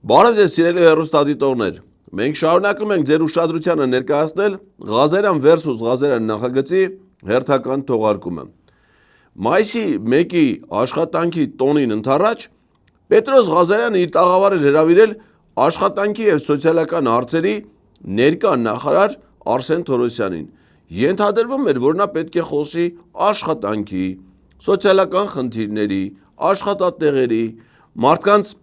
Բարև ձեզ սիրելի հեռուստադիտողներ, մենք շարունակում ենք ձեր ուշադրությանը ներկայացնել Ղազարյան versus Ղազարյան նախագծի հերթական թողարկումը։ Մայիսի 1-ի աշխատանքի տոնին ընդառաջ Պետրոս Ղազարյանը իր տաղավարը հրավիրել աշխատանքի և սոցիալական հարցերի ներկա նախարար Արսեն Թորոսյանին։ Ենթադրվում էր, որ նա պետք է խոսի աշխատանքի, սոցիալական խնդիրների, աշխատատեղերի, մարդկանց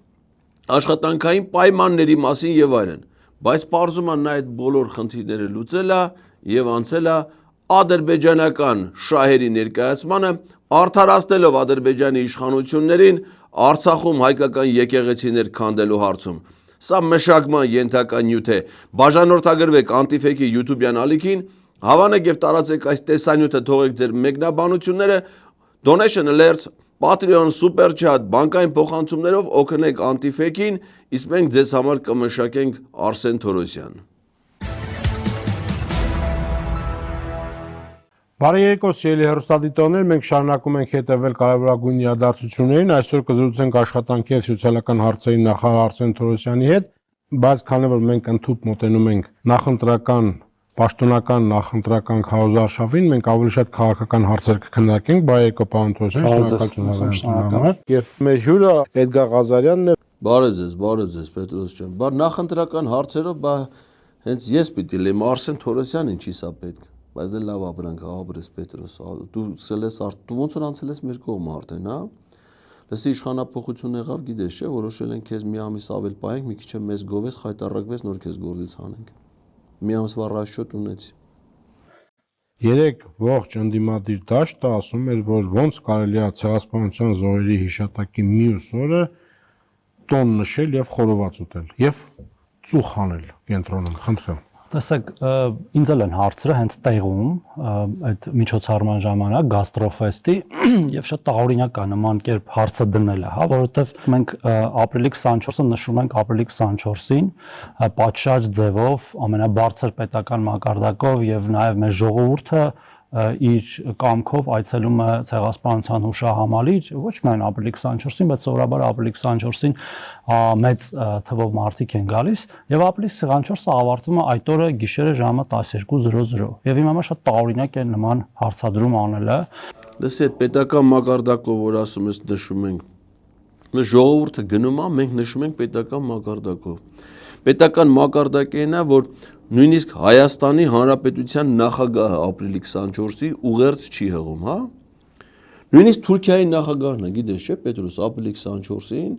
աշխատանքային պայմանների մասին եւ այլն, բայց պարզում է նա այդ բոլոր խնդիրները լուծել է եւ անցել է ադրբեջանական շահերի ներկայացմանը, արդարացնելով Ադրբեջանի իշխանություններին Արցախում հայկական եկեղեցիներ քանդելու հարցում։ Սա մշակման ենթակա նյութ է։ Բաժանորդագրվեք Antifake-ի YouTube-յան ալիքին, հավանեք եւ տարածեք այս տեսանյութը, թողեք ձեր մեկնաբանությունները, donation alerts, Patreon, Super Chat, բանկային փոխանցումներով օգնեք Antifake-ին, իսկ մենք ձեզ համար կմշակենք Արսեն Թորոսյան։ Բարի երեկո, սիրելի հեռուստադիտողներ, մենք շարունակում ենք հետևել կարևորագույն իրադարձություններին, այսօր կզրուցենք աշխատանքի և սոցիալական հարցերի նախարար Արսեն Թորոսյանի հետ, բայց քանի որ մենք ընդհուպ մոտենում ենք նախընտրական պաշտոնական նախընտրական քարոզարշավին, մենք ավելի շատ քաղաքական հարցեր կքննարկենք, բարի երեկո պարոն Թորոսյան, շնորհակալություն։ Եվ մեր հյուրը Էդգար Ղազարյանն է։ Բարև ձեզ, Պետրոս ջան։ Բար նախընտրական հարցերով, հենց ես պիտի լեմ Արսեն Թորոսյան ինչի սա պետք։ Բայց դե լավ ապրանք ապրես Պետրոս, դու ոնց որ անցել ես մեր կողմը արդեն, հա։ Լսի իշխանապողություն եղավ, գիտես չէ, որոշել են քեզ մի ամիս ավել պահենք, մի քիչ մեզ գովես, խայտարակվես, նոր քեզ գործից հանենք։ Մի ամսվա ռաշոտ ունեցի։ Երեք ողջ ընդդիմադիր դաշտը ասում էր, որ ոնց կարելի է ցեղասպանության զոհերի հիշատակի մյուս օրը տոն նշել եւ խորոված ուտել եւ ծուխ անել կենտրոնում, խնդրեմ։ Տեսեք, ինձ էլ են հարցրը հենց տեղում, այդ միջոցառման ժամանակ գաստրոֆեստի եւ շատ տարօրինակ է նման կերպ հարցը դնելը, հա, որովհետեւ մենք ապրիլի 24-ը նշում ենք ապրիլի 24-ին, պատշաճ ձևով, ամենաբարձր պետական մակարդակով եւ նաեւ մեր ժողովուրդը իր կամքով այցելում է ցեղասպանության հուշահամալիր, ոչ միայն ապրիլի 24-ին, բայց սովորաբար ապրիլի 24-ին մեծ թվով մարդիկ են գալիս եւ ապրիլի 24-ը ավարտվում է այդ օրը գիշերը ժամը 12:00 եւ իմ համար շատ տարօրինակ է նման հարցադրում անելը։ Լսի, այդ պետական մակարդակով որ ասում ես նշում ենք, մեր ժողովուրդը գնում է, մենք նշում ենք պետական մակարդակով։ Պետական մակարդակն է, որ նույնիսկ Հայաստանի Հանրապետության նախագահը ապրիլի 24-ի ուղերձ չի հղում, հա։ Նույնիսկ Թուրքիայի նախագահն է, գիտես չէ, Պետրոս, ապրիլի 24-ին,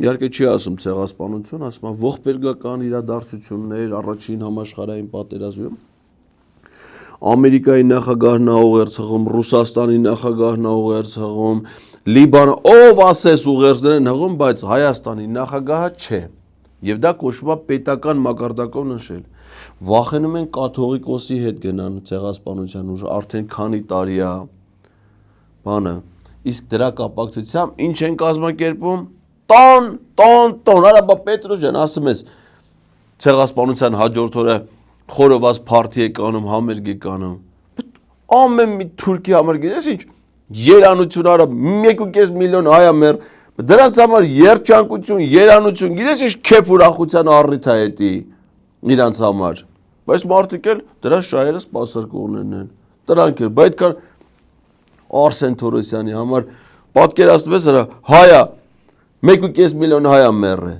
իհարկե չի ասում ցեղասպանություն, ասում է ողբերգական իրադարձություններ, առաջին համաշխարհային պատերազմում։ Ամերիկայի նախագահն է ուղերձ հղում, Ռուսաստանի նախագահն է ուղերձ հղում, Լիբանը, ով ասես ուղերձներ են հղում, բայց Հայաստանի նախագահը չէ։ Եվ դա կոչվում է պետական մակարդակով նշել։ Վախենում են կաթողիկոսի հետ գնան ցեղասպանության ուժ, արդեն քանի տարի է բանը։ Իսկ դրա կապակցությամբ ինչ են կազմակերպում։ Տոն, արա բա Պետրոս ջան, ասում ես ցեղասպանության հաջորդ օրը խորոված փարթի է կանում, համերգ է կանում։ Ամեն մի թուրքի համար գիտես ինչ, երանություն արա 1.5 միլիոն հայ ամեր, դրանց համար երջանկություն, երանություն, գիտես ինչ քեֆ ուրախության առիթ է էտի իրանց համար։ Բայց մարդիկ էլ դրա շահերը սպասարկողներն են։ Դրանք էլ, բայց այդքան Արսեն Թորոսյանի համար պատկերացնես հրա հայա 1.5 միլիոն հայա մեռ է։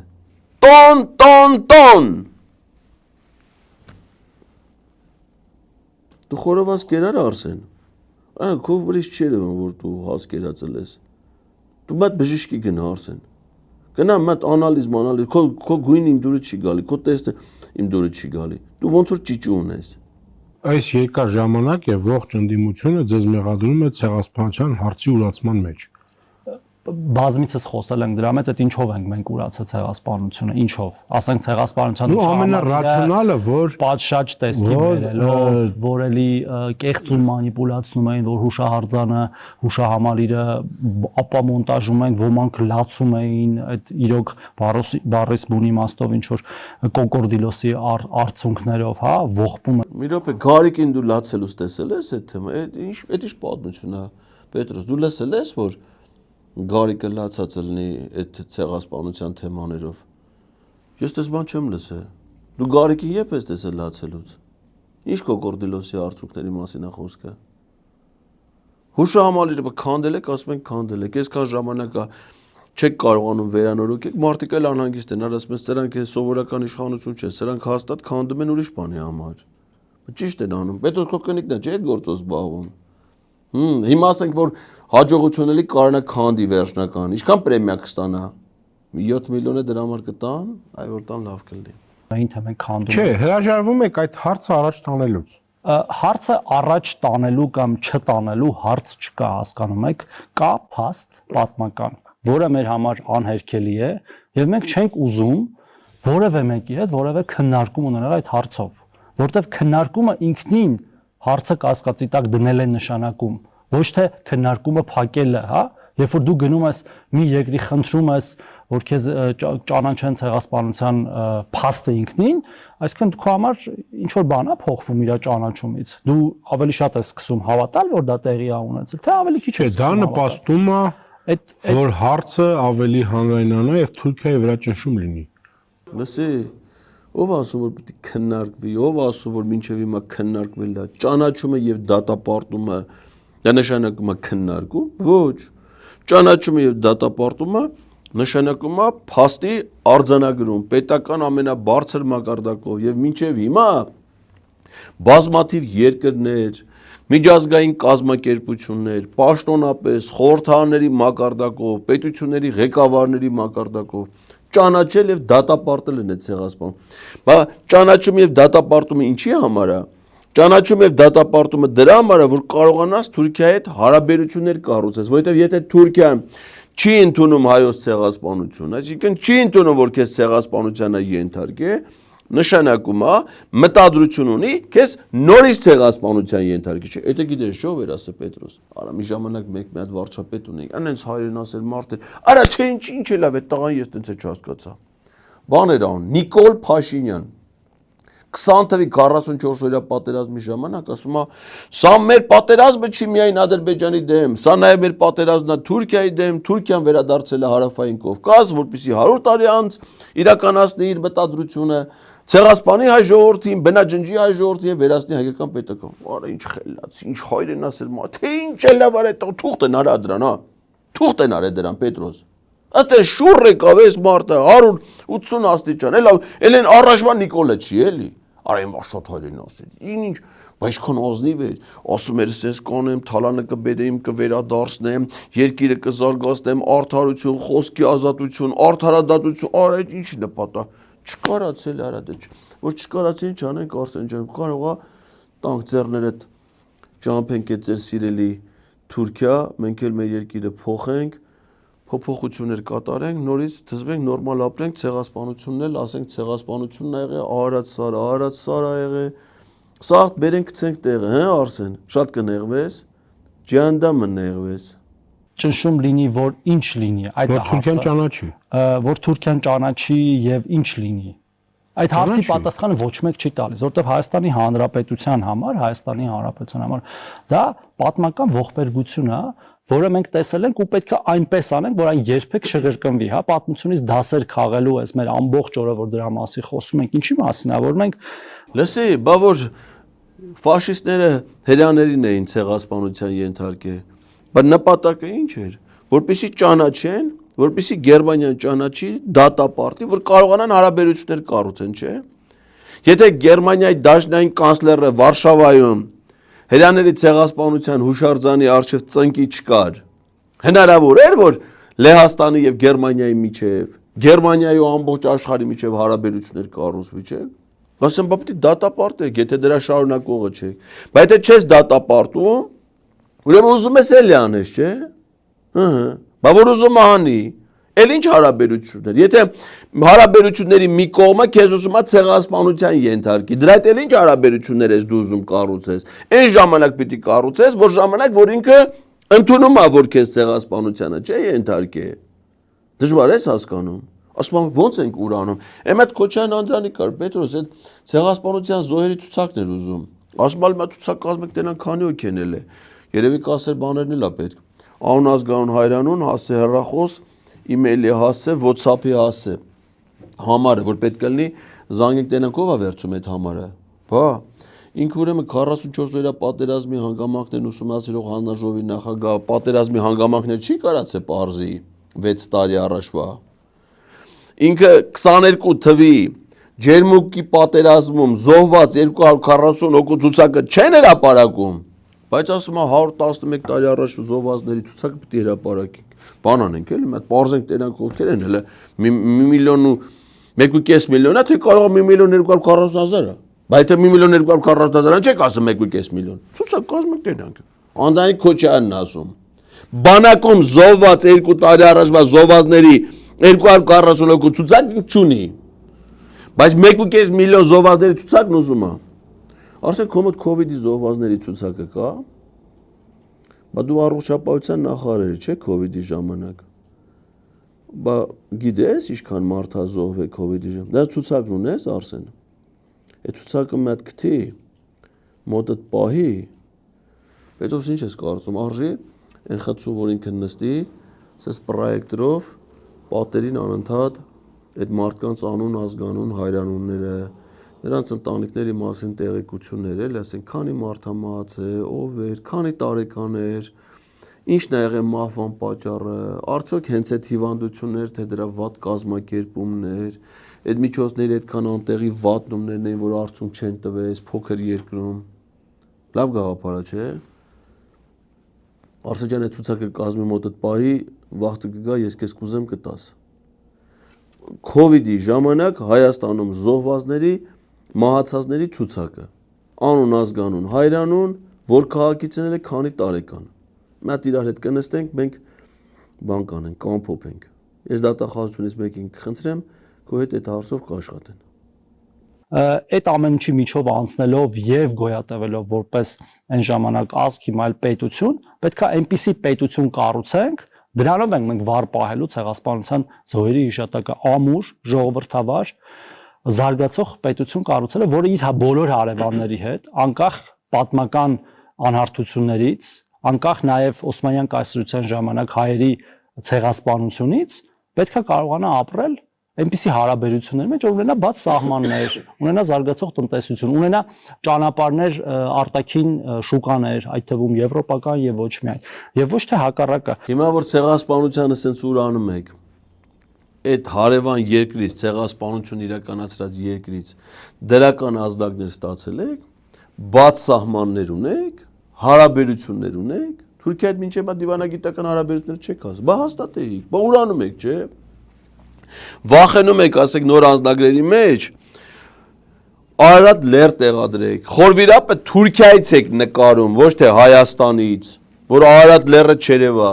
Տոն։ Դու խորոված կերար Արսեն։ Արա քո վրից չէր որ դու հաց կերածել ես։ Դու մատ բժիշկի գնա Արսեն։ Գնա մատ անալիզ, քո գույնը իմ դուրը չի գալի, քո տեստը իմ դուրը չի գալի։ Դու ոնց որ ճիճու ունես։ Այս երկար ժամանակ եւ ողջ ընդդիմությունը ձեզ մեղադրում է ցեղասպանության հարցի ուրացման մեջ։ Բազմիցս խոսել ենք դրա մեջ, այդ ինչով ենք մենք ուրացել ցեղասպանությունը, ինչով։ Ասենք ցեղասպանության ամենառացիոնալը, որ պատշաճ տեսքի բերելով, որ էլի կեղծ ու մանիպուլացնում էին, որ հուշահարձանը, հուշահամալիրը ապա մոնտաժում են, ոմանք լացում էին, այդ իրոք բառիս բուն իմաստով ինչ որ կոկորդիլոսի արցունքներով, հա, ողբում են։ Մի րոպե, Գարիկին դու լացելուց տեսել ես այդ թեմը, այդ ինչ պատմություն է, Պետրոս, դու լսել ես, որ Գարիկը լացած լինի այդ ցեղասպանության թեմաներով։ Ես դες բան չեմ լսել։ Դու Գարիկին երբ ես տեսել լացելուց։ Ինչ կոկորդիլոսի արդյունքների մասին է խոսքը։ Հուշահամալիրը քանդել եք, ասում են քանդել եք, այսքան ժամանակ չեք կարողանում վերանորոգել, մարդիկ էլ անհանգիստ են, ասում են սրանք է սովորական իշխանություն չէ, սրանք հաստատ քանդում են ուրիշ բանի համար։ Ճիշտ են անում, պետք է կնիկն է, չէ՞ այդ գործով զբաղվում։ Հիմա ասենք որ հաջողություն էլի կարողանա քանդի վերջնական, ինչքան պրեմիա կստանա։ 7 միլիոն է դրա համար կտան, այ որ տան լավ կլինի։ Այն թե մենք քանդում Չէ, հրաժարվում եք այդ հարցը առաջ տանելուց։ Հարցը առաջ տանելու կամ չտանելու հարց չկա, հասկանում եք, կա փաստ պատմական, որը մեր համար անհերքելի է, եւ մենք չենք ուզում որևէ մեկի հետ որևէ քննարկում ունենալ այդ հարցով, որտեվ քննարկումը ինքնին հարցը կասկածի տակ դնել է նշանակում, ոչ թե քննարկումը փակելը, հա, երբ որ դու գնում ես մի երկրի խնդրում ես, որ քեզ ճանաչեն ցեղասպանության փաստը ինքնին, այսինքն քո համար ինչ որ բան է փոխվում իր ճանաչումից։ Դու ավելի շատ ես սկսում հավատալ, որ դա տեղի է ունեցել, թե ավելի քիչ ես Դա նպաստում է, որ հարցը ավելի հանրայնանա եւ Թուրքիայի վրա ճնշում լինի։ Լսի, ով ասում որ պետք է քննարկվի, ով ասում որ մինչև հիմա քննարկվել դա, ճանաչումը եւ դատապարտումը դա նշանակում է քննարկում, ոչ։ Ճանաչումը եւ դատապարտումը նշանակում է փաստի արձանագրում, պետական ամենաբարձր մակարդակով եւ մինչեւ հիմա բազմաթիվ երկրներ, միջազգային կազմակերպություններ, պաշտոնապես խորհրդարանների մակարդակով, պետությունների ղեկավարների մակարդակով ճանաչել եւ դատապարտել են այդ ցեղասպան։ Բա ճանաչում եւ դատապարտումը ինչի համար է։ Ճանաչում եւ դատապարտումը դրա համար է, որ կարողանաս Թուրքիայի հետ հարաբերություններ կառուցես, որովհետեւ եթե Թուրքիան չի ընդունում հայոց ցեղասպանություն, այսինքն չի ընդունում, որ քեզ ցեղասպանությանը ենթարկե, նշանակում է մտադրություն ունի քեզ նորից ցեղասպանության ենթարկի, չէ՞։ Եթե գիտես ո՞վ էր ասել Պետրոս։ Արա մի ժամանակ մի հատ վարչապետ ունեի, անենց հայերեն ասել մարդը, արա թե ինչ է լավ է տղան, ես տենց չհասկացա։ Բան էր անում Նիկոլ Փաշինյան 20 թվականի 44 օրյա պատերազմի ժամանակ ասում է, սա մեր պատերազմը չի միայն Ադրբեջանի դեմ, սա նաև մեր պատերազմն է Թուրքիայի դեմ, Թուրքիան վերադարձել է Հարավային Կովկաս, որպեսզի 100 տարի անց իրականացնի իր մտադրությունը, ցեղասպանի հայ ժողովրդին, բնաջնջի հայ ժողովրդին եւ վերացնի հայկական պետական։ Արա ինչ խելաց, ինչ հայրեն ասել, թե ինչ է լավ արել, թուղթ են արա դրան, հա։ Թուղթ են արել դրան Պետրոս։ Ատե շուռ եկավ էս մարդը 180 աստիճան, էլ են առաջվա Նիկոլը չի էլի։ Արա իմ շատ հայրեն ասել։ Ինչ, բայց քան ազնիվ էր, ասում էր սենց կանեմ, թալանը կբերեմ, կվերադարձնեմ, երկիրը կզարգացնեմ, արդարություն, խոսքի ազատություն, արդարադատություն, արա ինչ նպատակ։ Չկարացել արա դե, որ չկարացին չանենք Արսեն ջան, կարող է տանք ձեռներդ ճամփենք այդ ձեր սիրելի Թուրքիա, մենք էլ մեր երկիրը փոխենք, փոփոխություններ կատարենք, նորից դզվենք նորմալ ապրենք, ցեղասպանությունն էլ ասենք ցեղասպանությունն ա եղել, արած սար ա եղել, սաղ բերենք գցենք տեղը, հա Արսեն, շատ կնեղվես, ջանդամը նեղվես։ Ճնշում լինի, որ ինչ լինի, այդ Որ Թուրքիան ճանաչի։ Որ Թուրքիան ճանաչի եւ ինչ լինի։ Այդ հարցի պատասխանը ոչ մեկ չի տալիս, որովհետև Հայաստանի Հանրապետության համար դա պատմական ողբերգություն է, որը մենք տեսել ենք ու պետք է այնպես անենք, որ այն երբեք չկրկնվի, հա, պատմությունից դասեր քաղելու էս մեր ամբողջ օրը, որ դրա մասին խոսում ենք, ինչի մասին է, որ մենք լսի, բա որ ֆաշիստները հրեաներին էին ցեղասպանության ենթարկել, բայց նպատակը ինչ էր, որպեսզի ճանաչեն, որպեսզի Գերմանիան ճանաչի դատապարտի, որ կարողանան հարաբերություններ կառուցեն, չէ՞։ Եթե Գերմանիայի դաշնային կանցլերը Վարշավայում հրեաների ցեղասպանության հուշարձանի առջև ծնկի չկար, հնարավոր էր, որ Լեհաստանի եւ Գերմանիայի միջև, Գերմանիայի ու ամբողջ աշխարհի միջև հարաբերություններ կառուցվի, չէ՞։ Ասեմ, բա պետք է դատապարտեք, եթե դրա շարունակողը չեք։ Բայց եթե չես դատապարտում, ուրեմն ուզում ես էլի անես, չէ՞։ Ահա։ Բա որ ուզում անի, էլ ինչ հարաբերություններ։ Եթե հարաբերությունների մի կողմը քեզ ուզում է ցեղասպանության ենթարկի, դրա հետ էլ ինչ հարաբերություններ ես դու ուզում կառուցես։ Այն ժամանակ պիտի կառուցես, որ ժամանակ, որ ինքը ընդունում է, որ քեզ ցեղասպանությանը չէ ենթարկե։ Դժվար է հասկանում։ Ասում եմ ո՞նց ենք ուրանում։ Էմ այդ Քոչարյան Անդրանիկ կար, Պետրոս այդ ցեղասպանության զոհերի ցուցակն էր ուզում։ Ասում եմ այդ ցուցակ կազմեք տենան քանի օքեն էլ է։ Երևի կասեր բաներն էլ է պետք։ Անազգանուն հայրանուն հասե հեռախոս, իմեյլի հասե, WhatsApp-ի հասե։ համարը, որ պետք է լինի, զանգեք տենանք ով է վերցում այդ համարը։ Բա ինքը ուրեմն 44 օրյա պատերազմի հանգամանքներն ուսումնասիրող հանձնաժողովի նախագահ պատերազմի հանգամանքներ չի կարացե պարզի 6 տարի առաջվա։ Ինքը 22 թվի Ջերմուկի պատերազմում զոհված 240 հոգու ցուցակը չեն հրապարակում, բայց ասում է 111 տարի առաջ զոհվածների ցուցակը պիտի հրապարակենք։ Բան անենք էլի, մենք պարզենք տենանք ովքեր են, հələ 1 միլիոն ու 1.5 միլիոնա, թե կարող է 1 միլիոն 240,000-ը։ Բայց թե 1 միլիոն 240,000-ը չեք ասում 1.5 միլիոն։ Ցուցակ կազմենք տենանք։ Անդրանիկ Քոչարյանն ասում։ Բանակում զոհված 2 տարի առաջվա զոհվածների 240 հոգու ցուցակ չունի։ Բայց 1.5 միլիոն զոհվածների ցուցակն ուզում է։ Արսեն քո մոտ COVID-ի զոհվածների ցուցակը կա։ Բա դու առողջապահության նախարար ես, չէ՞ COVID-ի ժամանակ։ Բա գիտես ինչքան մարդ է զոհվել COVID-ի ժամանակ։ Դա ցուցակն ունես, Արսեն։ Այդ ցուցակը մի հատ գտի, մոտդ պահի։ Պետք ինչ ես կարծում, արժի այն խցու, որ ինքը նստի, սես պրոյեկտորով պատերին անընդհատ այդ մարդկանց անուն, ազգանուն, հայրանունները, նրանց ընտանիքների մասին տեղեկություններ, էլ ասեն, քանի մարդ է մահացել, ով էր, քանի տարեկան էր, ինչն է եղել մահվան պատճառը, արդյոք հենց այդ հիվանդություններ, թե դրա վատ կազմակերպումներ, այդ միջոցների այդքան անտեղի վատնումներն են, որ արդյունք չեն տվել, փոքր երկրում, լավ գաղափար է, չէ՞։ Արսեջան այդ ցուցակը կազմի մոտդ պահի, վաղը կգա, ես քեզ կուզեմ կտաս։ COVID-ի ժամանակ Հայաստանում զոհվածների, մահացածների ցուցակը, անուն, ազգանուն, հայրանուն, որ քաղաքից են, քանի տարեկան։ Մի հատ իրար հետ կնստենք, մենք բան կանենք, կամփոփենք։ Ես դատախազությունից մեկին կխնդրեմ, քո հետ այդ հարցով կաշխատեն։ Այդ ամեն ինչի միջով անցնելով եւ գոյատևելով որպես այն ժամանակ ազգ հիմա այլ պետություն, պետքա այնպիսի պետություն կառուցենք, դրանով ենք վառ պահելու ցեղասպանության զոհերի հիշատակը ամուր, ժողովրդավար, զարգացող պետություն կառուցելը, որը իր բոլոր հարևանների հետ, անկախ պատմական անհարթություններից, անկախ նաեւ Օսմանյան կայսրության ժամանակ հայերի ցեղասպանությունից, պետքա կարողանա ապրել այնպիսի հարաբերությունների մեջ, որ ունենա բաց սահմաններ, ունենա զարգացող տնտեսություն, ունենա ճանապարհներ արտաքին շուկաներ, այդ թվում եվրոպական եւ ոչ միայն, եւ ոչ թե հակառակը։ Հիմա որ ցեղասպանությանը sense ուրանում եք, այդ հարևան երկրից, ցեղասպանություն իրականացրած երկրից դրական ազդակներ ստացել եք, բաց սահմաններ ունեք, հարաբերություններ ունեք, Թուրքիայի հետ մինչև դիվանագիտական հարաբերություններ չեք ասում, բա հաստատեիք, բա ուրանում եք, չէ՞։ Վախենում եք, ասեք նոր անձնագրերի մեջ Արարատ լեր տեղադրեք, խորվիրապը Թուրքիայից եք նկարում, ոչ թե Հայաստանից, որ Արարատ լերը չերևա,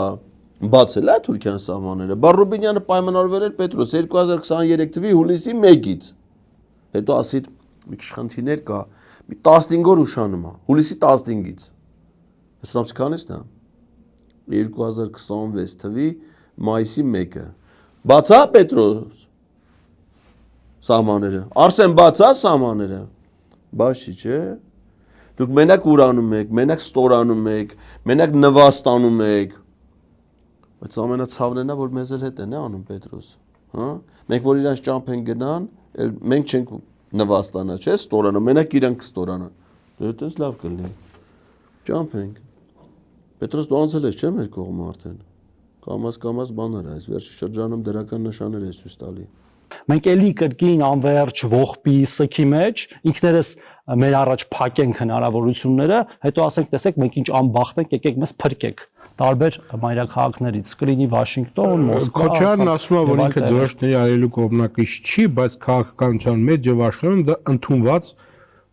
բացել է Թուրքիան սահմանները, բա Ռուբինյանը պայմանավորվել էր Պետրոս 2023 թվականի հուլիսի 1-ից, հետո ասիդ մի քիչ խնդիրներ կա, մի 15 օր ուշանում է, հուլիսի 15-ից, հեսրամցի քանիսն է, 2026 թվականի մայիսի 1-ը, բացա Պետրոս սահմանները, Արսեն բացա սահմանները, բաշի չէ, դուք մենակ ուրանում եք, մենակ ստորանում եք, մենակ նվաստանում եք, բայց ամենացավն է, որ մեզ էլ հետ են անում Պետրոս, հա, մենք որ իրանց ճամփ են գնան, մենք չենք նվաստանա, չէ, ստորանա, մենակ իրանք կստորանան, դե այդպես լավ կլինի, ճամփ ենք, Պետրոս դու անցել ես, չէ՞ մեր կողմը արդեն, կամաց բաներ այս, վերջի շրջանում դրական նշաններ ես ցույց տալի։ Մենք էլի կրկին անվերջ ողբի սքի մեջ ինքներս մեր առաջ փակենք հնարավորությունները, հետո ասենք, տեսեք, մենք ինչ անբախտ ենք, եկեք մեզ փրկեք։ Տարբեր մայրաքաղաքներից, կլինի Վաշինգտոն, Մոսկվա։ Քոչարյանն ասում է, որ ինքը դրոշների արելու կողմնակից չի, բայց քաղաքականության մեջ եւ աշխարհում դա ընդունված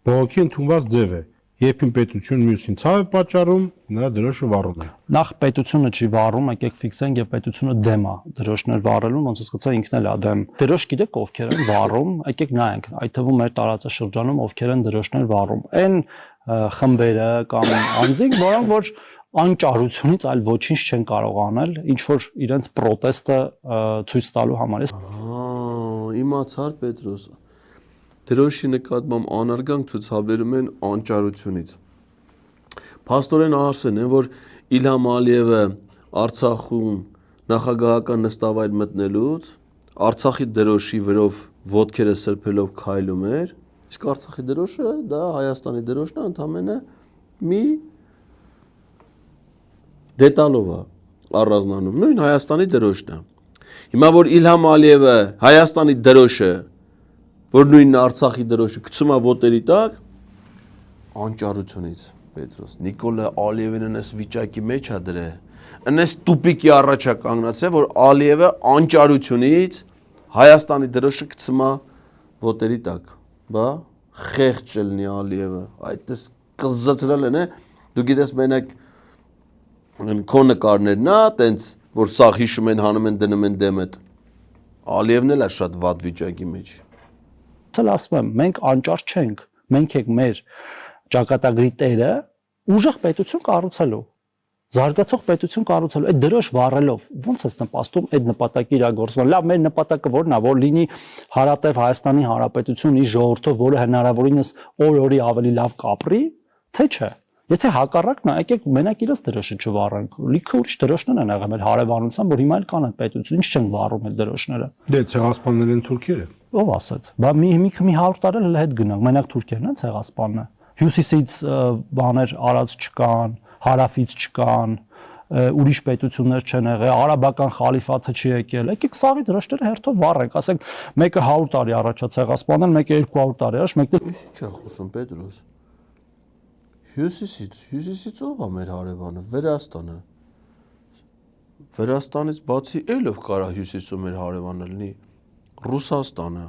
բողոքի ընդունված ձև է։ Երբ պետություն մյուսին ցավ է պատճառում, նրա դրոշը վառում է։ Նախ պետությունը չի վառում, եկեք ֆիքսենք եւ պետությունը դեմ է դրոշներ վառելուն, ոնց ասկացա ինքն էլ է դեմ։ Դրոշ գիտեք ովքեր են վառում, եկեք նայենք, այդ թվում մեր տարածաշրջանում ովքեր են դրոշներ վառում։ Այն խմբերը կամ անձինք, որոնք որ անճարությունից այլ ոչինչ չեն կարող անել, ինչ որ իրենց պրոտեստը ցույց տալու համար է։ Իմացար Պետրոս։ Դրոշի նկատմամբ անարգանք ցուցաբերում են անճարությունից։ Փաստորեն Արսեն է, որ Իլհամ Ալիևը Արցախում նախագահական նստավայր մտնելուց Արցախի դրոշի վրով ոտքերը սրբելով քայլում էր, իսկ Արցախի դրոշը դա Հայաստանի դրոշն է, ընդամենը մի դետալով է առանձնանում, նույն Հայաստանի դրոշն է։ Հիմա որ Իլհամ Ալիևը Հայաստանի դրոշը, որ նույնն Արցախի դրոշը գցում է ոտերի տակ, անճարությունից Պետրոս Նիկոլա Ալիևին այս վիճակի մեջ է դրել, այնպես տուպիկի առաջ է կանգնացել, որ Ալիևը անճարությունից Հայաստանի դրոշը գցում է ոտերի տակ, բա խեղճ լինի Ալիևը, այդպես կզծրել են, դու գիտես մենակ քո նկարներն է, տենց որ սաղ հիշում են, հանում են, դնում են դեմդ, Ալիևն էլ է շատ վատ վիճակի մեջ։ Ասել ասում եմ, մենք անճար չենք, մենք ենք մեր ճակատագրի տերը ուժեղ պետություն կառուցելու, զարգացող պետություն կառուցելու, այդ դրոշ վառելով, ո՞նց ես նպաստում այդ նպատակի իրագործման։ Լավ, մեր նպատակը ո՞րն է, որ լինի հարատև Հայաստանի Հանրապետություն իր ժողովրդով, որը հնարավորինս օր-օրի ավելի լավ կապրի, թե չէ։ Եթե հակառակն է, եկեք մենակ իրս դրոշը չվառենք։ Լիքը ուրիշ դրոշներ են եղել մեր հարևանությամբ, որ հիմա էլ կան այդ պետություն, ինչ չեն վառում այդ դրոշները։ Դե ցեղասպաններ են թուրքերը։ Ով ասաց։ Բա մի 100 տարի էլ հետ գնանք, մենակ թուրքերն են ցեղասպանները։ Հյուսիսից բաներ արած չկան, հարավից չկան, ուրիշ պետություններ չեն եղել, արաբական խալիֆաթը չի եկել։ Եկեք սաղի դրոշները հերթով վառենք, ասենք մեկը 100 տարի առաջ է ցեղասպանել, մեկը 200 տարի առաջ, մեկը Ինչ է խոսում Պետրոս։ Հյուսիսից ով է մեր հարևանը, Վրաստանը։ Վրաստանից բացի էլ ով կարա հյուսիսում մեր հարևանը լինի, Ռուսաստանը,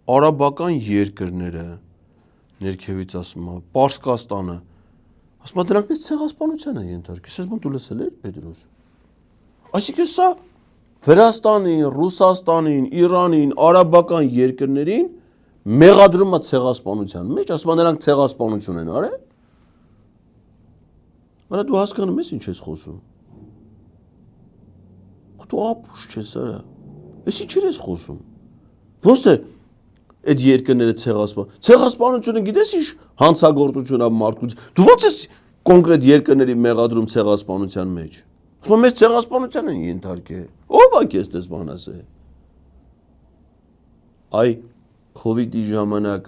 արաբական երկրները, ներքևից ասում եմ, Պարսկաստանը, ասում եմ դրանք մեծ ցեղասպանության են ենթարկել, ես դու լսել ես Պետրոս։ Այսինքն սա Վրաստանին, Ռուսաստանին, Իրանին, արաբական երկրներին մեղադրում է ցեղասպանության մեջ, ասում են նրանք ցեղասպանություն են արել։ Արա դու հասկանում ես ինչ ես խոսում։ Դու ապուշ չես արա։ Էս ինչ ես խոսում։ Ոնց է այդ երկրները ցեղասպանությունը գիտես ինչ հանցագործություն է մարդու։ Դու ոնց ես կոնկրետ երկրների մեղադրում ցեղասպանության մեջ։ Ասում եմ մեծ ցեղասպանության են ենթարկել։ Ո՞վ է քեզ դες բան ասել։ Այ COVID-ի ժամանակ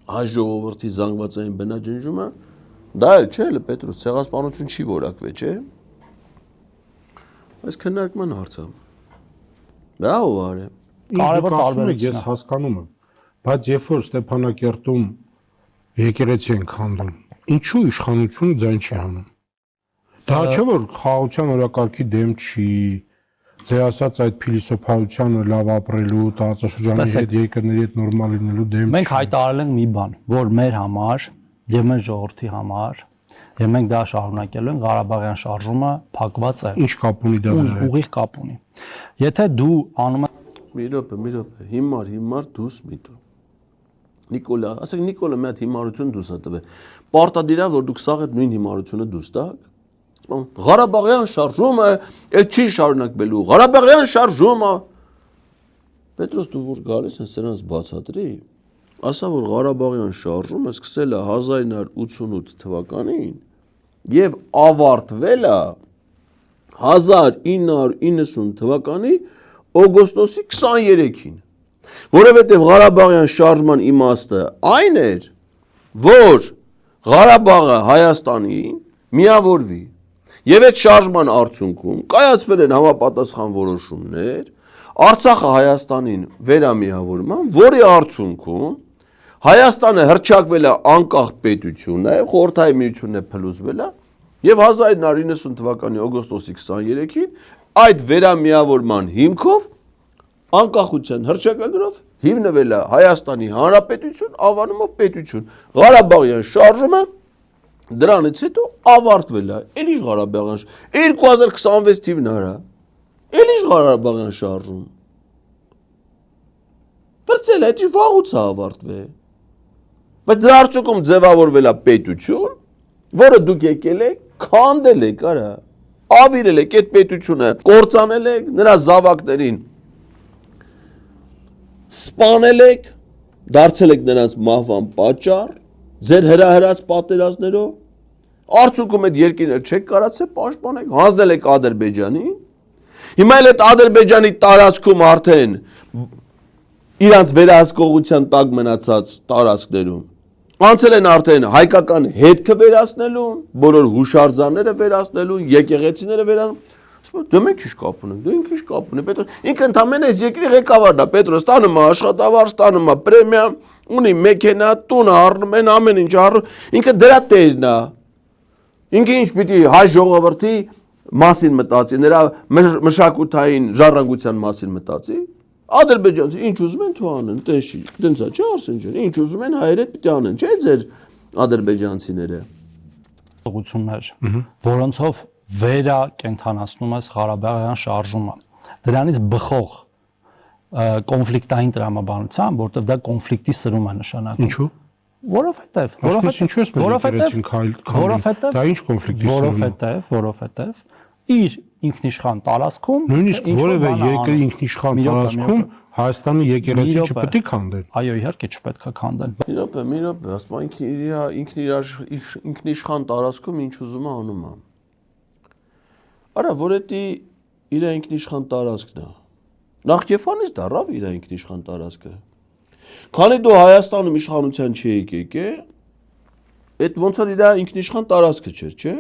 հայ ժողովրդի զանգվածային բնաջնջումը դա էլ չէ, էլ Պետրոս ցեղասպանություն չի որակվել, չէ։ Այս քննարկման հարցը։ Դա ով արե։ կարևոր տարբերություն ես հասկանում եմ, բայց երբ որ Ստեփանակերտում եկեղեցի են քանդում, ինչու իշխանությունը ձայն չի անում։ Դա չէ որ խաղաղության օրակարգի դեմ չի, ձեր ասած այդ փիլիսոփայությանը լավ ապրելու, տարածաշրջանի հետ երկրների հետ նորմալ լինելու դեմ չի։ Մենք հայտարարել ենք մի բան, որ մեր համար եւ մեր ժողովրդի համար եւ մենք դա շարունակելու ենք, Ղարաբաղյան շարժումը փակված է։ Ինչ կապ ունի դա։ Ուղիղ կապ ունի։ Եթե դու անում ես Մի րոպե, հիմար դուս միտու։ Նիկոլա, ասենք Նիկոլը մի հատ հիմարություն դուս է տվել։ Պարտադիր է որ դուք սաղ այդ նույն հիմարությունը դուս տաք։ Ղարաբաղյան շարժումը այդ չի շարունակվելու։ Ղարաբաղյան շարժումը Պետրոս դու որ գալիս ես սրանց բացատրի, ասա որ Ղարաբաղյան շարժումը սկսել է 1988 թվականին եւ ավարտվել է 1990 թվականի օգոստոսի 23-ին, որովհետև Ղարաբաղյան շարժման իմաստը այն էր, որ Ղարաբաղը Հայաստանին միավորվի եւ այդ շարժման արդյունքում կայացվել են համապատասխան որոշումներ Արցախը Հայաստանին վերամիավորման, որի արդյունքում Հայաստանը հռչակվել է անկախ պետություն, նաեւ խորհրդային միությունն է փլուզվել է եւ 1990 թվականի օգոստոսի 23-ին այդ վերամիավորման հիմքով անկախության հռչակագրով հիմնվել է Հայաստանի Հանրապետություն անվանումով պետություն։ Ղարաբաղյան շարժումը դրանից հետո ավարտվել է։ Էլի Ղարաբաղյան 2026 թիվն արա։ Էլի Ղարաբաղյան շարժում։ Բրցել է, դա վաղուց է ավարտվել։ Բայց դրա արդյունքում ձևավորվել է պետություն, որը դուք եկել եք, քանդել եք, արա։ Ավիրել եք այդ պետությունը, կործանել եք, նրա զավակներին սպանել եք, դարձել եք նրանց մահվան պատճառ, ձեր հրահրած պատերազմներով, արդյունքում այդ երկիրը չեք կարացել պաշտպանել, հանձնել եք Ադրբեջանին, հիմա էլ այդ Ադրբեջանի տարածքում արդեն իրանց վերահսկողության տակ մնացած տարածքներում։ Անցել են արդեն հայկական հետքը վերացնելու, բոլոր հուշարձանները վերացնելու, եկեղեցիները վերացնելու։ Դե մենք ինչ կապ ունենք, դե ինքը ինչ կապ ունի, Պետրոս։ Ինքը ընդամենը այս երկրի ղեկավարն է, Պետրոս, տանում է աշխատավարձ, տանում է պրեմիա, ունի մեքենա, տունը առնում են, ամեն ինչ առնում, ինքը դրա տերն է։ Ինքը ինչ պիտի հայ ժողովրդի մասին մտածի, նրա մշակութային ժառանգության մասին մտածի։ Ադրբեջանցի ինչ ուզում են թող անեն, տեսի, դենցա չէ Արսեն ջան, ինչ ուզում են հայերը պիտի անեն, չէ ձեր ադրբեջանցիները։ Ուղղություններ, որոնցով վերա կենթանացնում ես Ղարաբաղյան շարժումը։ Դրանից բխող կոնֆլիկտային տրամաբանությամբ, որտեղ դա կոնֆլիկտի սրում է նշանակում։ Ինչու՞։ Որովհետև դա ինչ կոնֆլիկտի սրում է։ Որովհետև իր ինքնիշխան տարածքում նույնիսկ որևէ երկրի ինքնիշխան տարածքում Հայաստանի եկեղեցի չպետք է քանդեն։ Այո, իհարկե չպետք է քանդեն։ Մի րոպե, ասում ինքնիշխան տարածքում ինչ ուզում է անում է։ Արա, որ էդի իր ինքնիշխան տարածքն է։ Նախ Կեֆանից դառավ իր ինքնիշխան տարածքը։ Քանի դու Հայաստանում իշխանության չէիք եկե, այդ ոնց որ իր ինքնիշխան տարածքը չէր, չէ՞։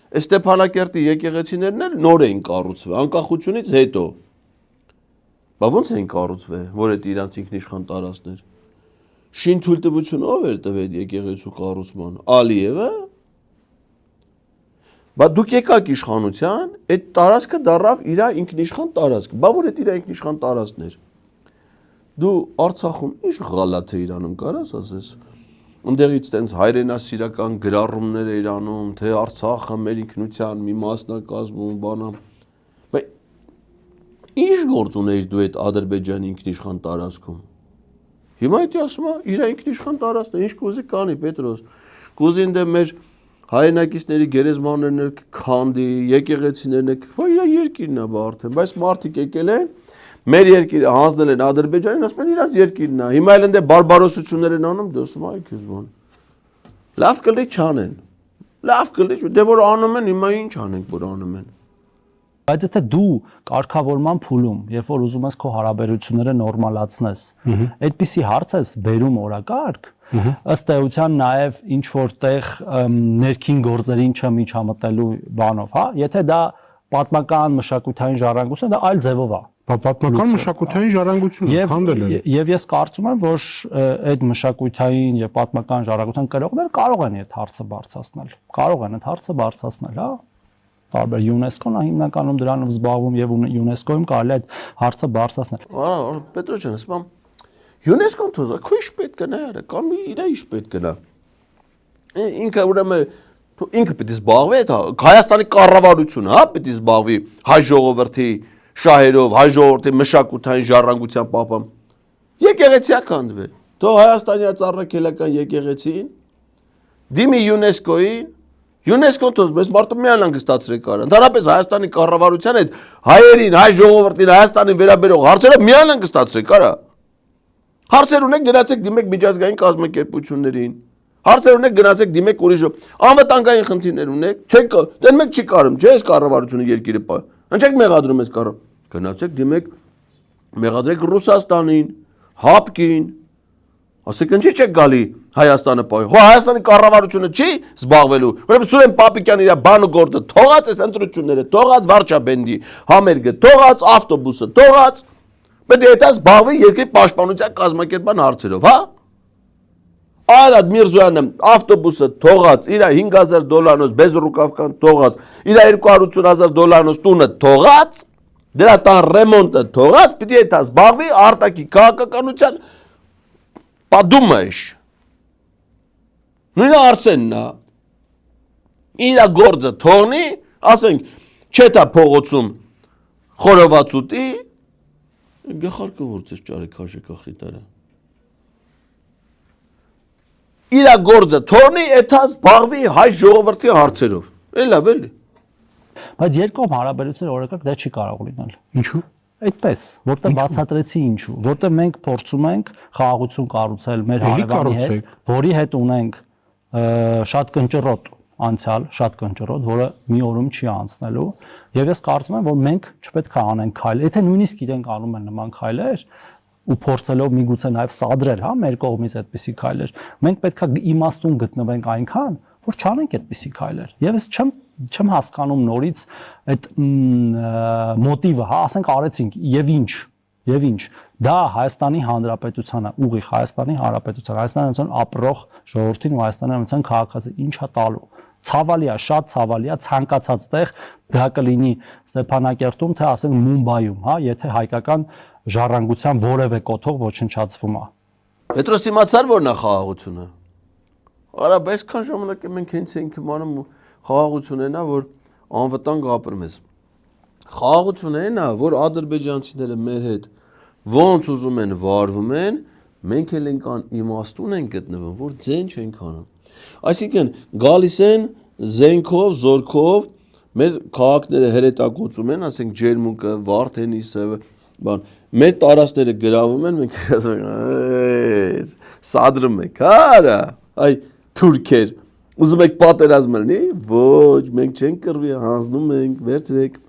Այս Ստեփանակերտի եկեղեցիներն էլ նոր էին կառուցվել, անկախությունից հետո։ Բա ոնց էին կառուցվել, որ այդ իրանց ինքնիշխան տարածքներ։ Շին թույլտվություն ով էր տվել եկեղեցու կառուցման, Ալիևը։ Բա դուք եկաք իշխանության, այդ տարածքը դառավ իր ինքնիշխան տարածք։ Բա որ այդ իր ինքնիշխան տարածքն էր։ Դու Արցախում ինչ գալաթ է Իրանում կարաս ասես։ Ընդեղից տենց հայրենասիրական գրառումներ էր անում, թե Արցախը մեր ինքնության մի մասն է կազմում, բանա։ Բայց ինչ գործ ուներ դու այդ Ադրբեջանի ինքնիշխան տարածքում։ Հիմա դա ասում է իր ինքնիշխան տարածքն է, ինչ կուզի կանի Պետրոս։ Կուզին դե մեր հայրենակիցների գերեզմաններն էլ քանդի, եկեղեցիներն էլ, բա իր երկիրն է բա արդեն, բայց մարդիկ եկել են մեր երկիրը հանձնել են Ադրբեջանին, ասում են իրաց երկիրն է։ Հիմա էլ ընդ բարբարոսություններ են անում, դասում այ քեզ բան։ Լավ կլի չանեն։ Լավ կլի, դե որ անում են, հիմա ինչ անենք, որ անում են։ Բայց եթե դու կարգավորման փուլում, երբ որ ուզում ես քո հարաբերությունները նորմալացնես, այդպիսի հարց ես բերում օրակարգ, ըստ էության նաև ինչ որտեղ ներքին գործերին չմիջամտելու բանով, հա, եթե դա պատմական մշակութային ժառանգություն, դա այլ ձևով է։ Պատմական մշակութային ժառանգությունը քանդել են։ Եվ ես կարծում եմ, որ այդ մշակութային եւ պատմական ժառանգության կրողները կարող են այդ հարցը բարձրացնել։ Կարող են այդ հարցը բարձրացնել, հա։ Տարբեր ՅՈՒՆԵՍԿՕ-ն է հիմնականում դրանով զբաղվում եւ ՅՈՒՆԵՍԿՕ-ում կարելի է այդ հարցը բարձրացնել։ Պետրոս ջան, ասում եմ ՅՈՒՆԵՍԿՕ-ն թող քո ինչ պետք է նայարը, կամ իր ինչ պետք է նա։ Ինքը ուրեմն ինքը պետք է զբաղվի այդ Հայաստանի կառավարությունը, հա, պետք է զբաղվի հայ ժողովրդի շահերով, հայ ժողովրդի մշակութային ժառանգության պահպան։ Եկեղեցիա քանդվի։ Թող Հայաստանի ծառայական եկեղեցին դիմի ՅՈՒՆԵՍԿՕ-ին, ՅՈՒՆԵՍԿՕ-ն թող մեզ մարդը միան հանգստացրի կարա։ Ընդհանրապես Հայաստանի կառավարության այդ հայերին, հայ ժողովրդին, Հայաստանին վերաբերող հարցերը միան հանգստացրի կարա։ Հարցեր ունեք գնացեք դիմեք միջազգային կազմակերպություններին։ Հարցեր ունեք գնացեք դիմեք ուրիշ անվտանգային խնդիրներ ունեք, չեք դեն մեկ չի կարում, չէ՞ այս կառավարությունը երկիրը պա։ Անչեք մեղադրում ես կարա։ Գնացեք դիմեք մեղադրեք Ռուսաստանին, ՀԱՊԿ-ին, ասեք ինչի՞ չեք գալի Հայաստանը պայ։ Խո Հայաստանի կառավարությունը չի զբաղվելու։ Ուրեմն Սուրեն Պապիկյանը իր բանը գործը թողած այս ընտրությունները, թողած վարչաբենդի համերգը, թողած ավտոբուսը, թողած պետք է դա զբաղվի երկրի պաշտպանության կազմակերպման հարցերով, հա։ Արադ Միրզոյանը ավտոբուսը թողած, իր $5,000 բեզռուկավկան թողած, իր $250,000 տունը թողած, դրա տան ռեմոնտը թողած, պիտի դա զբաղվի արտակի քաղաքականության պատումը է։ Նույնը Արսենն է։ Իր գործը թողնի, ասենք, չէ՞ դա փողոցում խորովածուտի, գլխարկը ուրցես ճարի քաշեկախիտարը։ Իր գործը թողնի, էթա զբաղվի հայ ժողովրդի հարցերով։ Էլավ էլի։ Բայց երկկողմ հարաբերությունները օրակարգ դա չի կարող լինել։ Ինչու՞։ Այդպես, որտեղ բացատրեցի ինչու, որտեղ մենք փորձում ենք խաղաղություն կառուցել մեր հարևանի հետ, որի հետ ունենք շատ կնճռոտ անցյալ, շատ կնճռոտ, որը մի օրում չի անցնելու, եւ ես կարծում եմ, որ մենք չպետք է անենք քայլ, եթե նույնիսկ իրենք անում են նման քայլեր, ու փորձելով միգուցե նաև սադրել, հա, մեր կողմից այդպիսի քայլեր, մենք պետքա իմաստուն գտնվենք այնքան, որ չանենք այդպիսի քայլեր։ Եվ ես չեմ հասկանում նորից այդ մոտիվը, հա, ասենք արեցինք եւ ինչ։ Դա Հայաստանի Հանրապետությանը, ուղիղ Հայաստանի Հանրապետության ապրող ժողովրդին ու Հայաստանի Հանրապետության քաղաքացի ինչա տալու։ Ցավալի է, շատ ցավալի է, ցանկացած տեղ դա կլինի Ստեփանակերտում, թե ասենք Մումբայում, հա, եթե հայկական ժառանգության որևէ կոթող ոչնչացվում է։ Պետրոս իմացար որ նա խաղաղությունը։ Արա, այսքան ժամանակ մենք հենց ենք իմանում խաղաղությունն է, որ անվտանգ ապրում ես։ Խաղաղությունն է, որ ադրբեջանցիները մեր հետ ոնց ուզում են վարվում են, մենք էլ ենք իմաստուն ենք գտնվում, որ ձեն չենք անում։ Այսինքն գալիս են զենքով, զորքով, մեր քաղաքները հրետակոծում են, ասենք Ջերմուկը, Վարդենիսը, բան, մեր տարածքները գրավում են, մենք ասում ենք, սադրում եք, արա, այ թուրքեր, ուզում եք պատերազմ լինի, ոչ, մենք չենք կռվի, հանձնում ենք, վերցրեք։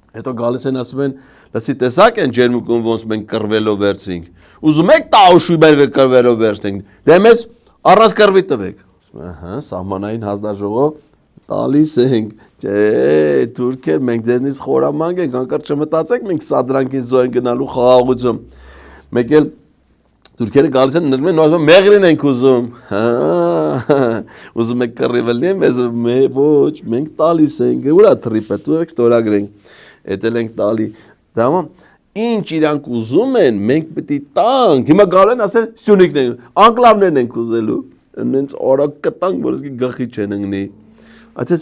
Հետո գալիս են ասում են, լսի տեսակ են Ջերմուկում ոնց մենք կռվելով վերցինք։ Ուզում եք տաուշի մեր կռվելով վերցնենք։ Դե մեզ առանց կռվի տվեք։ Ահա, սահմանային հանձնաժողով տալիս ենք, չէ, թուրքեր, մենք ձեզնից խորամանկ ենք, անկար չմտածեք, մենք սադրանքից զոհ են գնալու խաղաղություն։ Մեկ էլ թուրքերը գալիս են նշում են, ասում մեղրին ենք ուզում։ Ուզում եք կռիվելնի, մեզ ոչ, մենք տալիս ենք, ուրա թրիպը, դու եք ստորագրենք, էտել ենք տալի։ Դամա ինչ իրանք ուզում են, մենք պետք է տանք։ Հիմա գալու են ասել Սյունիքն են, անկլավներն ենք ուզելու։ Նենց օրակ կտանք, որ իսկի գլխի չեն ընկնի։ Այսպես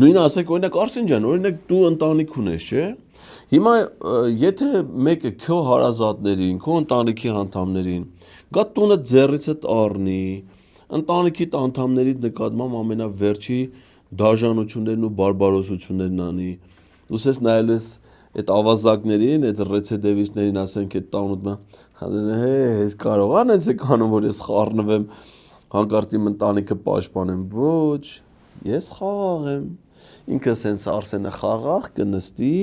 նույնը ասեք օրինակ Արսեն ջան, օրինակ դու ընտանիք ունես, չէ՞։ Հիմա եթե մեկը քո հարազատներին, քո ընտանիքի անդամներին գա տունը ձեռիցդ առնի, ընտանիքի անդամների նկատմամբ ամենավերջի դաժանություններն ու բարբարոսություններն անի, ուսես նայելես այդ ավազակներին, այդ ռեցեդևիստներին ասենք այդ տանուտը, հես կարող ան ես անում, որ ես խառնվեմ, հանկարծ իմ ընտանիքը պաշտպանեմ, ոչ, ես խաղաղ եմ, ինքը սենց Արսենը խաղաղ կնստի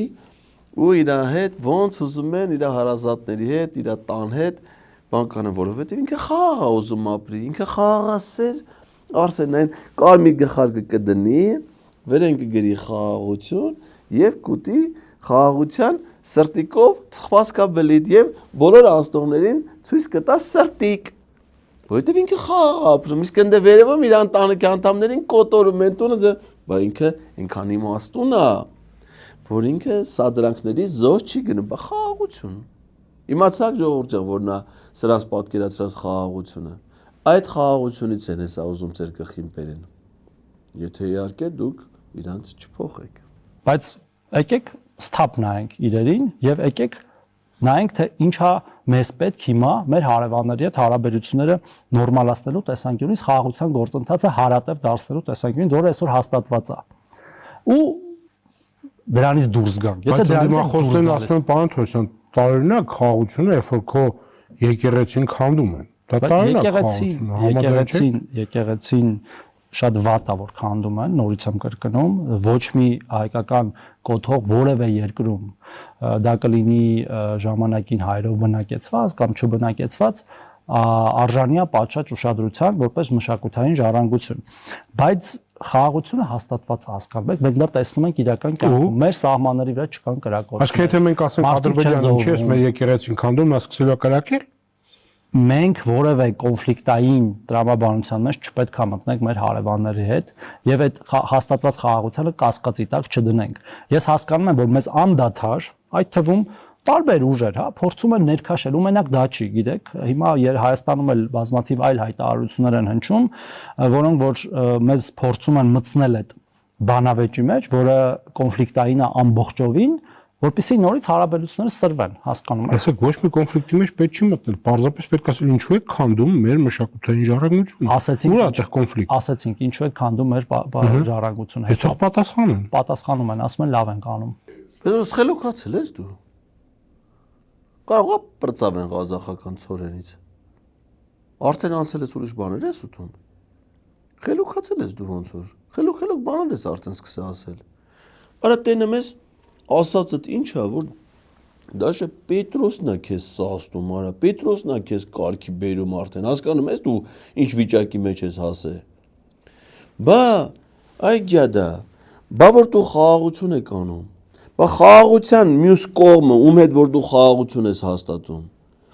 ու իր հետ ոնց ուզում են իր հարազատների հետ, իր տան հետ բան կանեն, որովհետև ինքը խաղաղ է ուզում ապրի, ինքը խաղաղասեր Արսենն այն կարմիր գլխարկը կդնի, վերեն կգրի խաղաղություն եւ կուտի խաղաղության սրտիկով թխվածքաբլիթ եւ բոլոր անձնողներին ցույց կտա սրտիկ, որովհետեւ ինքը խաղաղ ապրում, իսկ ընդ վերևում իր ընտանիքի անդամներին կոտորում են տունը, բա ինքը այնքան իմաստուն է, որ ինքը սադրանքների զոհ չի գնում, բա խաղաղություն։ Իմացաք ժողովուրդ, որ նա սրանց պատկերացրած խաղաղությունը, այդ խաղաղությունից են հեսա ուզում ձեր գլխին բերեն։ Եթե իհարկե դուք իրանց չփոխեք։ Բայց եկեք ստապ նայենք իրերին եւ եկեք նայենք թե ինչա մեզ պետք հիմա մեր հարևանների հետ հարաբերությունները նորմալացնելու տեսանկյունից խաղաղության գործընթացը հարատև դարձնելու տեսանկյունից, որը այսօր հաստատված է։ Ու դրանից դուրս գանք։ Եթե դրանից խոսեն ասում են պարոն Թոսյան, տարօրինակ խաղաղությունը, երբ որ քո եկեղեցին քանդում են։ Դա տարօրինակ եկեղեցին շատ վատ է որ քանդում են, նորից եմ կրկնում, ոչ մի հայկական կոթող որևէ երկրում դա կլինի ժամանակին հայերով բնակեցված կամ չբնակեցված արժանիա պատշաճ ուշադրության որպես մշակութային ժառանգություն, բայց խաղաղությունը հաստատված հասկանալու մենք դա տեսնում ենք իրական կյանքում, մեր սահմանների վրա չկան կրակոցներ։ Այսինքն եթե մենք ասենք Ադրբեջանը չի ես մեր եկեղեցին քանդում, նա սկսել է կրակել։ Մենք որևէ կոնֆլիկտային տրամաբանության մեջ չպետք է մտնենք մեր հարևանների հետ եւ այդ հաստատված խաղաղությանը կասկածի տակ չդնենք։ Ես հասկանում եմ, որ մեզ անդադար, այդ թվում տարբեր ուժեր, հա, փորձում են ներքաշել, ու մենակ դա չի, գիտեք, հիմա Հայաստանում էլ բազմաթիվ այլ հայտարարություններ են հնչում, որոնք որ մեզ փորձում են մտցնել այդ բանավեճի մեջ, որը կոնֆլիկտային է ամբողջովին, որպեսզի նորից հարաբերությունները սրվեն, հասկանում եք։ Այսինքն ոչ մի կոնֆլիկտի մեջ պետք չի մտնել, պարզապես պետք է ասել ինչու է քանդում մեր մշակութային ժառանգությունը։ Ուր է այդտեղ կոնֆլիկտ։ Ասեցինք, ինչու է քանդում մեր ժառանգությունը։ Հետո պատասխան են։ Պատասխանում են, ասում են լավ ենք անում։ Բայց խելոքացել ես դու։ Կարող է պրծավեն ղազախական ցորենից։ Արդեն անցել ես ուրիշ բաներ ես ուտում։ Խելոքացել ես դու ոնց որ։ Խելոք բաներ ես արդեն սկսել ասել։ Արա տենը մեզ ասածդ ինչ է, որ Դաշը Պետրոսն է քեզ սաստում, արա, Պետրոսն է քեզ կարգի բերում արդեն, հասկանում ես դու ինչ վիճակի մեջ ես հասել։ Բա, այ գյադա, բա որ դու խաղաղություն եք անում, բա խաղաղության մյուս կողմը, ում հետ որ դու խաղաղություն ես հաստատում,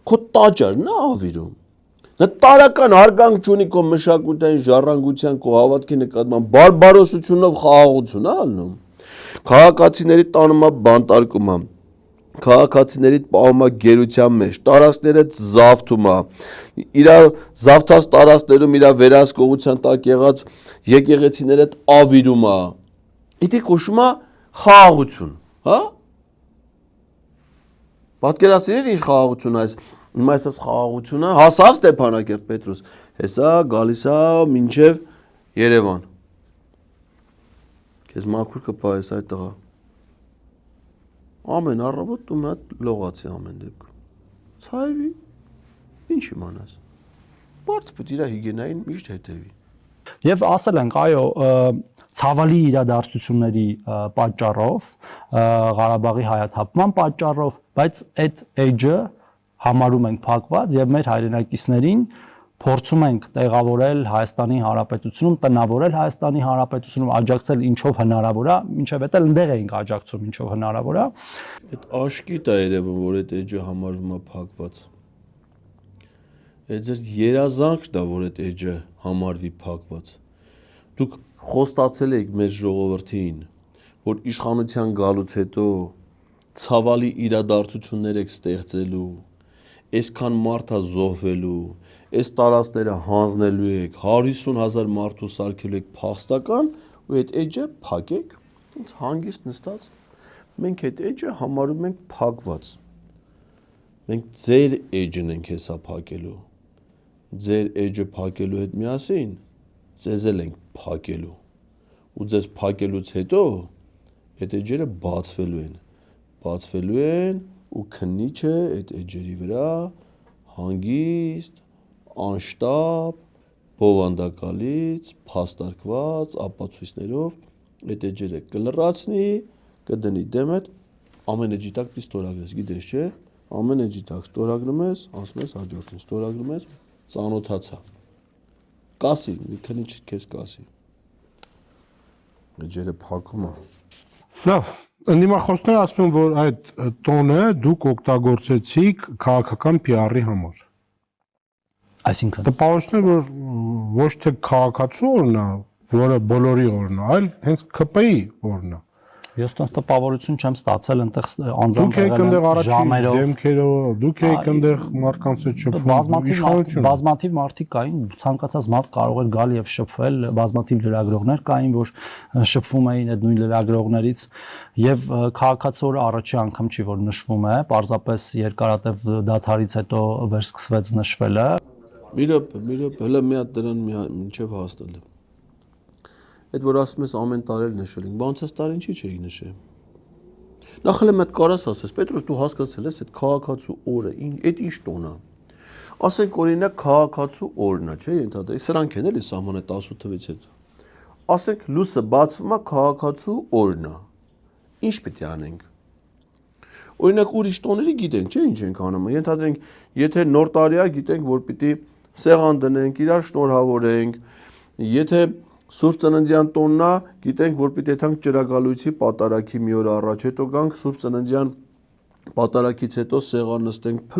քո տաճարն է ավիրում։ Նա տարական հարգանք չունի քո մշակութային ժառանգության, քո հավատքի նկատմամբ բարբարոսությունով խաղաղություն է անում։ Քաղաքացիների տանումա բանտարկումա, քաղաքացիների պահումա գերության մեջ, տարածքները զավթումա, իր զավթած տարածքներում իր վերահսկողության տակ եղած եկեղեցիները ավիրումա։ Իդի կոչվում է խաղաղություն, հա։ Պատկերացրիր ինչ խաղաղություն այս, հիմա այս խաղաղությունը հասավ Ստեփանակերտ Պետրոս, հեսա գալիս է մինչև Երևան։ Քեզ մաքուր կպահես այդ տղա։ Ամեն առավոտ դու մի հատ լողացի ամեն դեպքում։ Ցայվի, ինչ իմանաս։ Մարդը պետք է իր հիգիենային միշտ հետևի։ Եվ ասել ենք, այո, ցավալի իրադարձությունների պատճառով, Ղարաբաղի հայաթափման պատճառով, բայց այդ էջը համարում ենք փակված եւ մեր հայրենակիցներին փորձում ենք տեղավորել Հայաստանի Հանրապետությունում, տնավորել Հայաստանի Հանրապետությունում, աջակցել ինչով հնարավոր է, ինչև էտել ընդեղ էինք աջակցում ինչով հնարավոր է։ Այդ աշկիտ է երևում, որ այդ էջը համարվում է փակված։ Այդ ձեր երազանքն է, որ այդ էջը համարվի փակված։ Դուք խոստացել եք մեր ժողովրդին, որ իշխանության գալուց հետո ցավալի իրադարձություններ եք ստեղծելու, այսքան մարդ է զոհվելու, այս տարածքները հանձնելու եք, 150,000 մարդու սարքելու եք փախստական ու այդ էջը փակեք, ոնց հանգիստ նստած։ Մենք այդ էջը համարում ենք փակված։ Մենք ձեր էջն ենք հեսա փակելու։ Ձեր էջը փակելու հետ միասին ձեզ էլ ենք փակելու։ Ու ձեզ փակելուց հետո այդ էջերը բացվելու են ու քննիչը այդ էջերի վրա հանգիստ, անշտապ, բովանդակալից, փաստարկված ապացույցներով այդ էջերը կլրացնի, կդնի դեմդ, ամեն էջի տակ պիտի ստորագրես, գիտես չէ, ամեն էջի տակ ստորագրում ես, ասում ես հաջորդին, ստորագրում ես, ծանոթացա, կասի, մի քնիչ քեզ կասի, էջերը փակում է։ Լավ, ընդդիմախոսները ասում են, որ այդ տոնը դուք օգտագործեցիք քաղաքական PR-ի համար։ Այսինքն Տպավորությունն է, որ ոչ թե քաղաքացու օրն է, որը բոլորի օրն է, այլ հենց ԿՊ-ի օրն է։ Ես տենց տպավորություն չեմ ստացել, այնտեղ անձամբ Դուք եք այնտեղ առաջին դեմքերով, դուք եք այնտեղ մարդկանց հետ շփվում, բազմաթիվ մարդիկ կային, ցանկացած մարդ կարող էր գալ եւ շփվել, բազմաթիվ լրագրողներ կային, որ շփվում էին այդ նույն լրագրողներից եւ քաղաքացիորը առաջի անգամ չի որ նշվում է, պարզապես երկարատև դադարից հետո վերսկսվեց նշվելը։ Մի րոպե, հələ մի հատ դրան մինչև հասնել եմ։ Այդ որ ասում ես ամեն տարի նշել ենք, բանցած տարին չի չէի նշել։ Նախ էլ մեկ կարաս ասես, Պետրոս դու հասկացել ես այդ քաղաքացու օրը, այդ ինչ տոն է։ Ասենք օրինակ քաղաքացու օրն է, չէ՞, ընդհանրապես սրանք են էլի սահմանը 18 թվից հետո։ Ասենք լույսը բացվում է քաղաքացու օրն է։ Ինչ պետք է անենք։ Օրինակ ուրիշ տոների գիտենք, չէ՞ ինչ ենք անում։ Ընդհանրենք, եթե նոր տարի է, գիտենք, որ պիտի սեղան դնենք, իրար շնորհավորենք, եթե Սուրբ ծննդյան տոնն է, գիտենք, որ պիտի եթանք ճրագալույցի պատարագի մի օր առաջ, հետո գանք Սուրբ ծննդյան պատարագից հետո սեղան նստենք,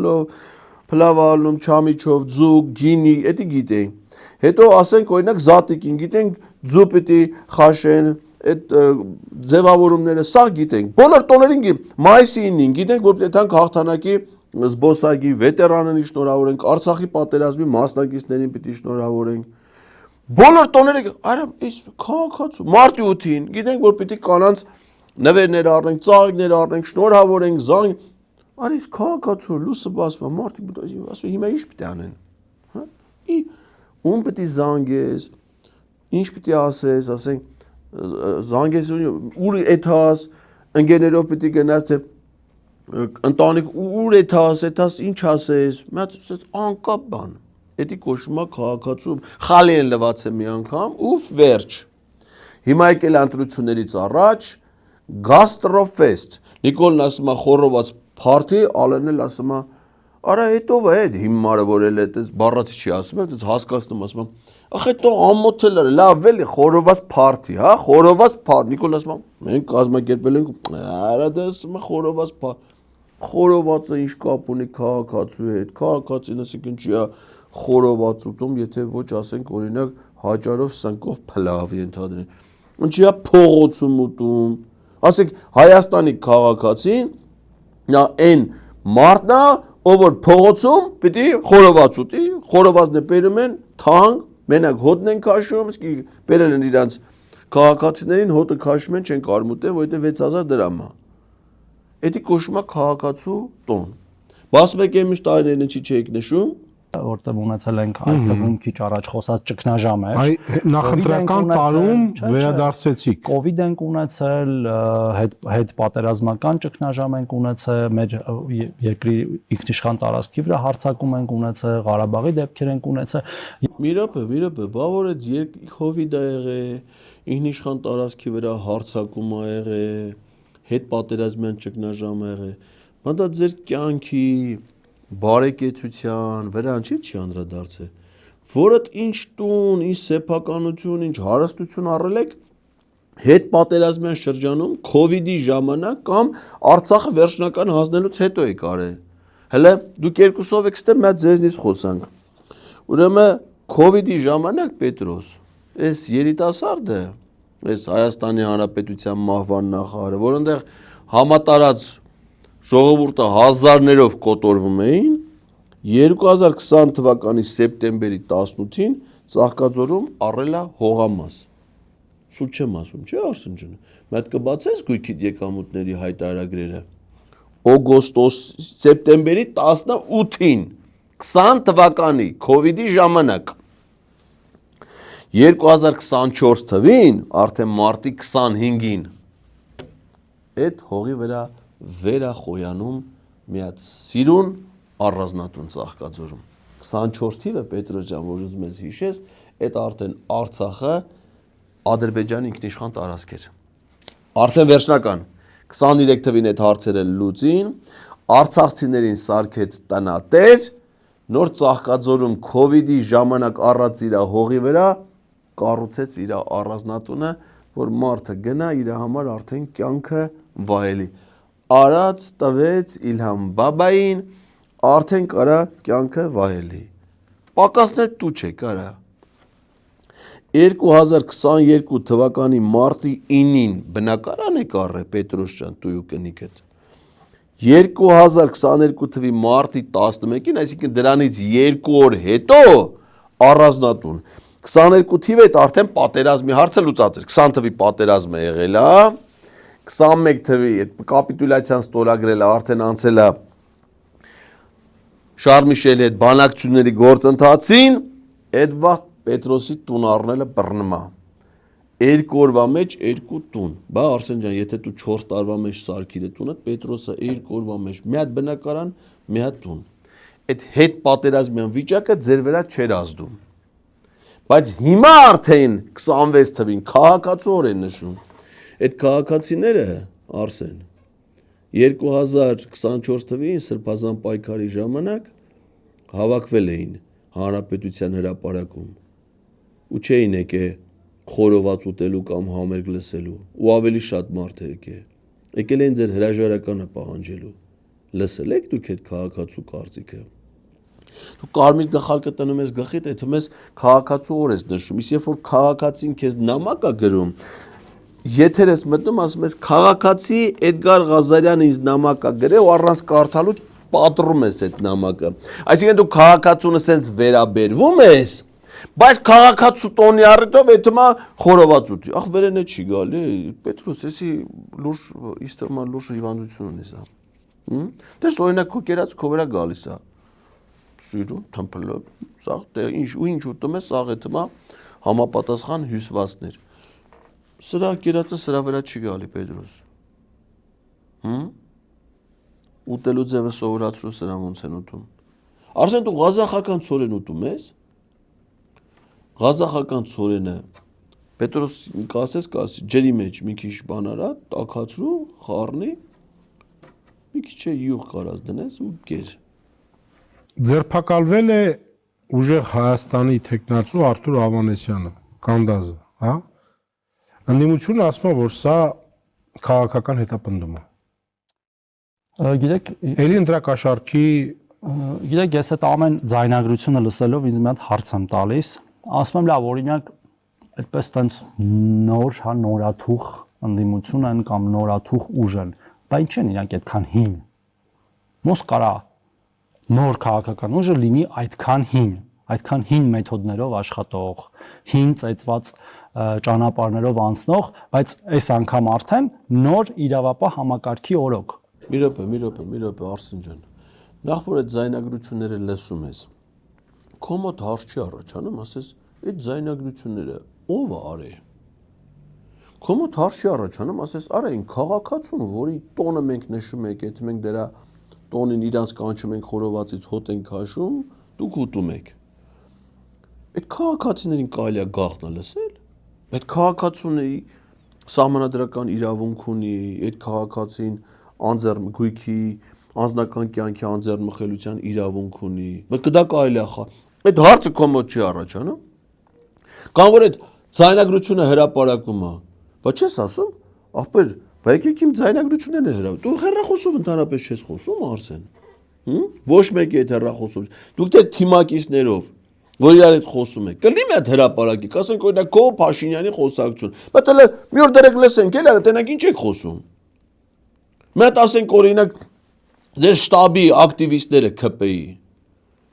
փլավ ալնում, չամիչով, ձուկ, գինի, էդի գիտենք։ Հետո ասենք օրինակ զատիկին, գիտենք, ձու պիտի խաշեն, այդ ձևավորումները սա գիտենք։ Բոլոր տոներին մայիսի 9-ին գիտենք, որ պիտի եթանք հաղթանակի զբոսայգի վետերանին շնորհավորենք, Արցախի պատերազմի մասնակիցներին պիտի շնորհավորենք։ Բոլոր տոները, այրամ, այս քաղաքացու, մարտի 8-ին, գիտենք, որ պիտի կանանց նվերներ առնենք, ծաղիկներ առնենք, շնորհավորենք, զանգ, արիս քաղաքացու, լույսը բացվում, մարդիկ ասում, հիմա ինչ պիտի անեն, հա, ում պիտի զանգես, ինչ պիտի ասես, ասենք, զանգես, ուր էթաս, ընկերներով պիտի գնաս, թե ընտանիք, ուր էթաս, ինչ ասես, մեծ անկապ բան։ Էդի կոչվում է քաղաքացու խալի են լվացել մի անգամ ու վերջ։ Հիմա եկել ընտրություններից առաջ գաստրոֆեստ։ Նիկոլն ասում է խորոված Փարթի ալերնել ասում է, արա հետո է այդ հիմարը որ էլ այդպես բառացի չի ասում, այդպես հասկացնում ասում, ախ հետո ամոթել էր, լավ էլի խորոված փարթի, հա, խորոված փարթ, Նիկոլ ասում, մենք կազմակերպել ենք, արա դա ասում է խորոված փարթ, խորովածը ինչ կապ ունի քաղաքացու հետ, քաղաքացին ասիկն չի խորոված ուտում, եթե ոչ ասենք օրինակ հաճարով սնկով փլավ ենթադրենք, ինչի է փողոցում ուտում, ասենք Հայաստանի քաղաքացին նա այն մարդն է, ով որ փողոցում պիտի խորոված ուտի, խորովածն է բերում են թանկ, մենակ հոտն են քաշում, իսկ բերել են իրանց քաղաքացիներին հոտը քաշում են, չեն կարմուտեն, որովհետև 6000 դրամ է։ Էդի կոչվում է քաղաքացու տոն։ Բաս մեկ է մյուս տարիներին ինչի չեք նշում, որտեղ ունեցել ենք այդ թվում քիչ առաջ խոսած ճգնաժամեր։ Այ նախընտրական տարում վերադարձեցիք։ Կոവിഡ് ենք ունեցել, հետ պատերազմական ճգնաժամ ենք ունեցել, մեր երկրի ինքնիշխան տարածքի վրա հարձակում ենք ունեցել, Ղարաբաղի դեպքեր ենք ունեցել։ Մի րոպե, բա որ այդ Covid-ը եղել, ինքնիշխան տարածքի վրա հարձակում ա եղել, հետ պատերազմյան ճգնաժամ ա եղել։ Բա դա ձեր կյանքի բարեկեցության վրա չի անդրադարձել, որդ ինչ տուն, ինչ սեփականություն, ինչ հարստություն առել եք հետ պատերազմյան շրջանում Covid-ի ժամանակ կամ Արցախը վերջնական հանձնելուց հետո եք արել։ Հələ դուք երկուսով եք ստե մա ձեզնից խոսանք։ Ուրեմն Covid-ի ժամանակ Պետրոս, այս երիտասարդը, այս Հայաստանի Հանրապետության մահվան նախարարը, որ այնտեղ համատարած ժողովուրդը հազարներով կոտորվում էին 2020 թվականի սեպտեմբերի 18-ին Ծաղկաձորում առել է հողամաս։ Սուտ չեմ ասում, չէ՞ Արսեն ջան։ Մատ կբացես գույքիդ եկամուտների հայտարարագրերը։ Օգոստոս սեպտեմբերի 18-ին 20 թվականի Covid-ի ժամանակ 2024 թվին արդեն մարտի 25-ին այդ հողի վրա վերախոյանում մի հատ սիրուն առանձնատուն Ծաղկաձորում 24 թիվը Պետրոս ջան, որ ուզում ես հիշես, այդ արդեն Արցախը Ադրբեջանի ինքնիշխան տարածք էր։ Արդեն վերջնական 23 թվին այդ հարցերը լուծին, արցախցիներին սարքեց տնատեր, նոր Ծաղկաձորում Covid-ի ժամանակ առած իր հողի վրա կառուցեց իր առանձնատունը, որ մարդը գնա իր համար արդեն կյանքը վայելի։ Արած տվեց Իլհամ Բաբային, արդեն կարա կյանքը վայելի։ Պակասներ դու չէ կարա։ 2022 թվականի մարտի 9-ին բնակարան եք առել Պետրոս ջան, դու ու կնիկդ։ 2022 թվականի մարտի 11-ին, այսինքն դրանից 2 օր հետո առանձնատուն։ 22 թիվը այդ արդեն պատերազմի հարցը լուծած էր։ 20 թվականի պատերազմը եղել է, 21 թվականի այդ կապիտուլյացիան ստորագրել է, արդեն անցել է Շարլ Միշելի հետ բանակցությունների գործընթացին, այդ վաղ Պետրոսի տուն առնելը բռնում է։ 2 օրվա մեջ 2 տուն։ Բա Արսեն ջան, եթե դու 4 տարվա մեջ սարքիր տունը, Պետրոսը 2 օրվա մեջ մի հատ բնակարան, մի հատ տուն։ Այդ հետ պատերազմյան վիճակը ձեր վրա չէր ազդում։ Բայց հիմա արդեն 26 թվին քաղաքացու են նշում։ Այդ քաղաքացիները, Արսեն, 2024 թվին Սրբազան պայքարի ժամանակ հավաքվել էին Հանրապետության հրապարակում ու չէին եկել խորոված ուտելու կամ համերգ լսելու ու ավելի շատ մարդ եկել են ձեր հրաժարականը պահանջելու։ Լսել եք դուք այդ քաղաքացու կարծիքը։ Դու կարմիր գլխարկը տնում ես գլխիդ, այդ ես քաղաքացու օր ես նշում, իսկ երբ որ քաղաքացին քեզ նամակ է գրում, եթեր ես մտնում, ասում ես քաղաքացի Էդգար Ղազարյանը ինձ նամակ է գրել ու առանց կարդալու պատռում ես այդ նամակը։ Այսինքն դու քաղաքացունը սենց վերաբերվում ես, բայց քաղաքացու տոնի առիթով էդմա խորոված ուտի։ Ախ վերենը չի գալի, Պետրոս, էսի լուրջ իստերման լուրջ հիվանդություն ունի սա։ Դες օրինակ քո կերած քո վրա գալիս է։ Սիրուն, թմփլը, սա ինչ ուտում է, սա էդմա համապատասխան հյուսվածքներ։ Սրա կերածը սրա վրա չի գալի Պետրոս։ Ուտելու ձևը սովորացրու սրան ոնց են ուտում։ Արսեն դու ղազախական ցորեն ուտում ես։ Ղազախական ցորենը Պետրոս կասես, ջրի մեջ մի քիչ բան արա, տաքացրու, խառնի, Մի քիչ յուղ կարած դնես ու գեր։ Ձերբակալվել է ուժեղ Հայաստանի տեխնացու Արթուր Ավանեսյանը, Կանդազը, հա։ Ընդդիմությունը ասում է, որ սա քաղաքական հետապնդում է։ Գիտեք, Էլի ընտրակաշարքի ես այդ ամեն ձայնագրությունը լսելով ինձ մի հատ հարց եմ տալիս, ասում եմ լավ, օրինակ այդպես տենց նոր, հա, նորաթուխ ընդդիմություն են կամ նորաթուխ ուժ են, բայց ինչ են իրանք այդքան հին։ Ոնց կարա նոր քաղաքական ուժը լինի այդքան հին մեթոդներով աշխատող, հին ծեծված ճանապարհներով անցնող, բայց այս անգամ արդեն նոր իրավապահ համակարգի օրոք։ Մի րոպե, Արսեն ջան։ Նախ որ այդ ձայնագրությունները լսում ես, քո մոտ հարց չի առաջանում, ասես, այդ ձայնագրությունները ով է արել։ Քո մոտ հարց չի առաջանում, ասես, արա այն քաղաքացուն, որի տոնը մենք նշում ենք, եթե մենք դրա տոնին իրանց կանչում ենք խորովածից հոտ ենք քաշում, դուք ուտում եք։ Այդ քաղաքացիներին կարելի է գաղտնը լսել։ Այդ քաղաքացուների սահմանադրական իրավունք ունի, այդ քաղաքացին անձեռնմխելիքի, անձնական կյանքի անձեռնմխելիության իրավունք ունի։ Բայց դա կարելի է այդ հարցը քո մոտ չի առաջանում։ Կամ որ այդ ձայնագրությունը հրապարակում է։ Բայց չես ասում, ախպեր, բայց եկեք իմ ձայնագրություններն է հրապարակում։ Դու հեռախոսով ընդհանրապես չես խոսում, Արսեն։ Ոչ մեկի հետ հեռախոսով։ Դուք դե թիմակիցներով, որ իրար հետ խոսում եք։ Կլինի մի հատ հրապարակի, ասենք օրինակ քո Փաշինյանի խոսակցություն։ Բայց հələ մի օր դերեք լսենք, էլ տենակ ինչ եք խոսում։ Մի հատ ասենք օրինակ ձեր շտաբի ակտիվիստները ՔՊ-ի,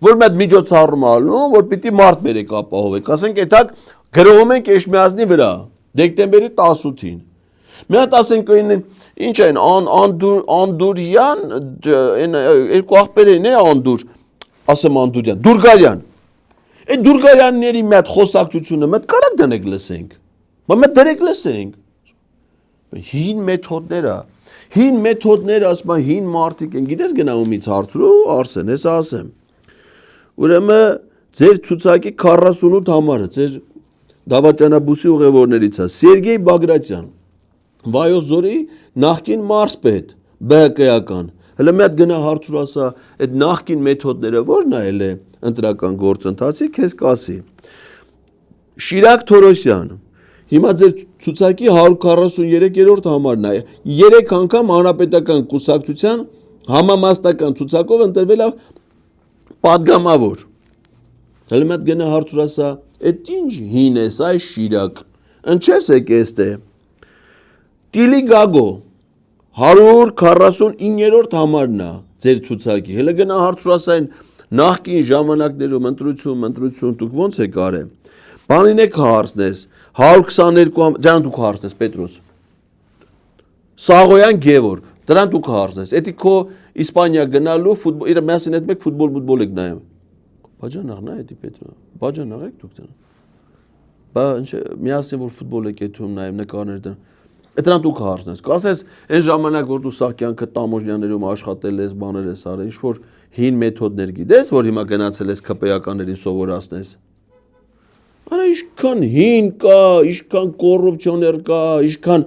որ մի հատ միջոցառում ալնում, որ պիտի մարդ բերեք ապահովեք, ասենք այդակ գրողում ենք Էշմիածնի վրա, դեկտեմբերի 18-ին։ Մի հատ ասենք ինչ են Անդուրյան, այն երկու ախպերին է Անդուր, ասեմ Անդուրյան, Դուրգարյան։ Այդ Դուրգարյանների մի հատ խոսակցությունը մի հատ կարակ դնեք լսենք։ Բայց մի հատ դրեք լսենք։ Հին մեթոդները, ասում եմ, հին մարդիկ են, գիտես գնահումից հարցրու, Արսեն, հեսա ասեմ։ Ուրեմն ձեր ցուցակի 48 համարը, ձեր դավաճանաբուսի ուղևորներից է, Սերգեյ Բագրատյան, Վայոց Ձորի նախկին մարզպետ, ԲՀԿ-ական։ Հələ մի հատ գնա հարցրու ասա, այդ նախկին մեթոդները ո՞րն է ընտրական գործընթացի, քեզ կասի։ Շիրակ Թորոսյան, հիմա ձեր ցուցակի 143-րդ համարն է, 3 անգամ հանրապետական կուսակցության համամասնական ցուցակով ընտրվել է պատգամավոր։ Հələ մի հատ գնա հարցրու ասա, այդ ինչ հին է, սա Շիրակ, ընչես եք էստե։ Տիլի Գագո 149-րդ համարն է ձեր ցուցակի։ Հələ գնա հարցրու ասա այն նախկին ժամանակներում ընտրություն դուք ո՞նց եք արել։ Բանին եք հարցնես 122 ջան դուք հարցնես Պետրոս։ Սաղոյան Գևորգ, դրան դուք հարցնես։ Էդի քո Իսպանիա գնալու ֆուտբոլ, իր միասին հետ մեկ ֆուտբոլ եք նայում։ Բաջանաղն է էդի Պետրո։ Բաջանաղ եք դուք դրան։ Բա ինչ միասին որ ֆուտբոլ եք եթում նայում նկարներ դրան։ Այդրան դուք հարցնես, կասես, այն ժամանակ որ դու սա կյանքը տամոժյաներում աշխատել ես, բաներ ես արել, ինչ որ հին մեթոդներ գիտես, որ հիմա գնացել ես ԿՊ-ականներին սովորացնես։ Արա ինչքան հին կա, ինչքան կոռուպցիոներ կա, ինչքան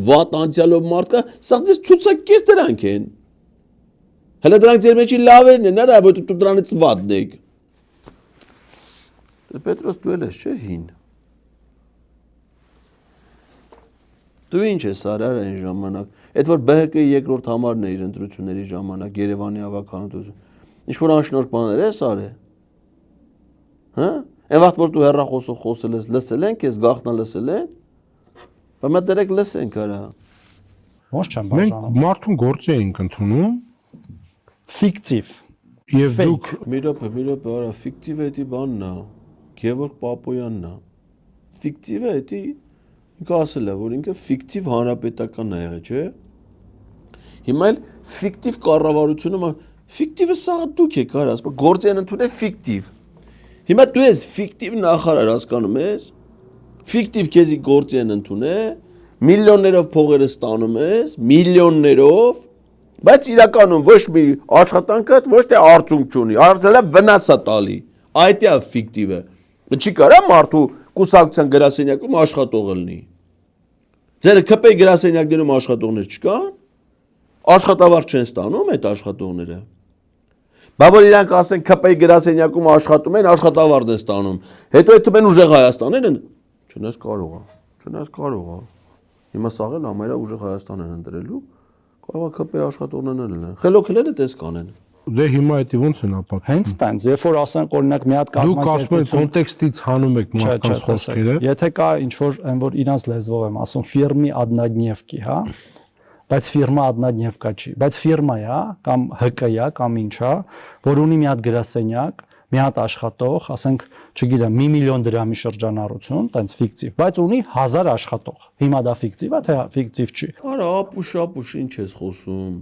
վատ անցյալով մարդ կա, սա ձեզ ցուցակից դրանք են։ Հələ դրանք ձեր մեջի լավերն են, արա, որ դու դրանից վատն եք։ Պետրոս դու ես, չէ՞ հին։ Դու ինչ ես արել այն ժամանակ։ Այդ որ ԲՀԿ-ի երկրորդ համարն է իր ընտրությունների ժամանակ Երևանի ավականություն։ Ինչ որ անշնորհ բաներ ես արել։ Հա՞։ Այն վաղ որ դու հեռախոսով խոսել ես, լսել ենք, ես գաղտնա լսել են։ Բայց մենք դերեք լսենք արա։ Ոնց չեմ մենք բաժանում։ մարդուն գործի էինք ընդունում Ֆիկտիվ։ եւ դուք Մի րոպե, արա, ֆիկտիվ էդի բանն է։ Գևորգ Պապոյանն է։ Ֆիկտիվ է էդի ինքը ասել է, որ ինքը ֆիկտիվ հանրապետականն է եղել, չէ՞։ Հիմա էլ ֆիկտիվ կառավարությունը, ֆիկտիվը սա դուք եք արա, ասում գործի են ընդունել ֆիկտիվ։ Հիմա դու ես ֆիկտիվ նախարար հասկանում ես։ Ֆիկտիվ քեզի գործի են ընդունել, միլիոններով փողերը ստանում ես, միլիոններով, բայց իրականում ոչ մի աշխատանքը ոչ թե արդյունք չունի, արդյունքը վնաս է տալի։ Այդ է ֆիկտիվը։ Չի կարա մարդու կուսակցության գրասենյակում աշխատող լինի։ Ձեր ԿՊ գրասենյակներում աշխատողներ չկան։ Աշխատավարձ չեն ստանում այդ աշխատողները։ Բա որ իրանք ասեն ԿՊ-ի գրասենյակում աշխատում են, աշխատավարձ են ստանում։ Հետո այդ թվում ուժեղ Հայաստանն են։ Չնայած կարող է։ Հիմա սաղել ամերա ուժեղ Հայաստան են ընտրելու, կարող է ԿՊ-ի աշխատողներն են։ Խելոքելերը տես կանեն։ Դե հիմա դա ոնց են ապա։ Հենց տենց, երբ որ ասենք օրինակ մի հատ Դուք ասում եք կոնտեքստից հանում եք մարդկանց խոսքերը։ Եթե կա ինչ որ այն որ իրանց լեզվով եմ ասում ֆիրմի однодневки, հա, բայց ֆիրմա однодневка չի, բայց ֆիրմա է, կամ ՀԿ-ա, կամ ինչա, որ ունի մի հատ գրասենյակ, մի հատ աշխատող, ասենք, չգիտեմ, 1 միլիոն դրամի շրջանառություն, տենց ֆիկտիվ, բայց ունի 1000 աշխատող։ Հիմա դա ֆիկտիվ է, թե ֆիկտիվ չի։ Արա, ապուշ, ինչ ես խոսում։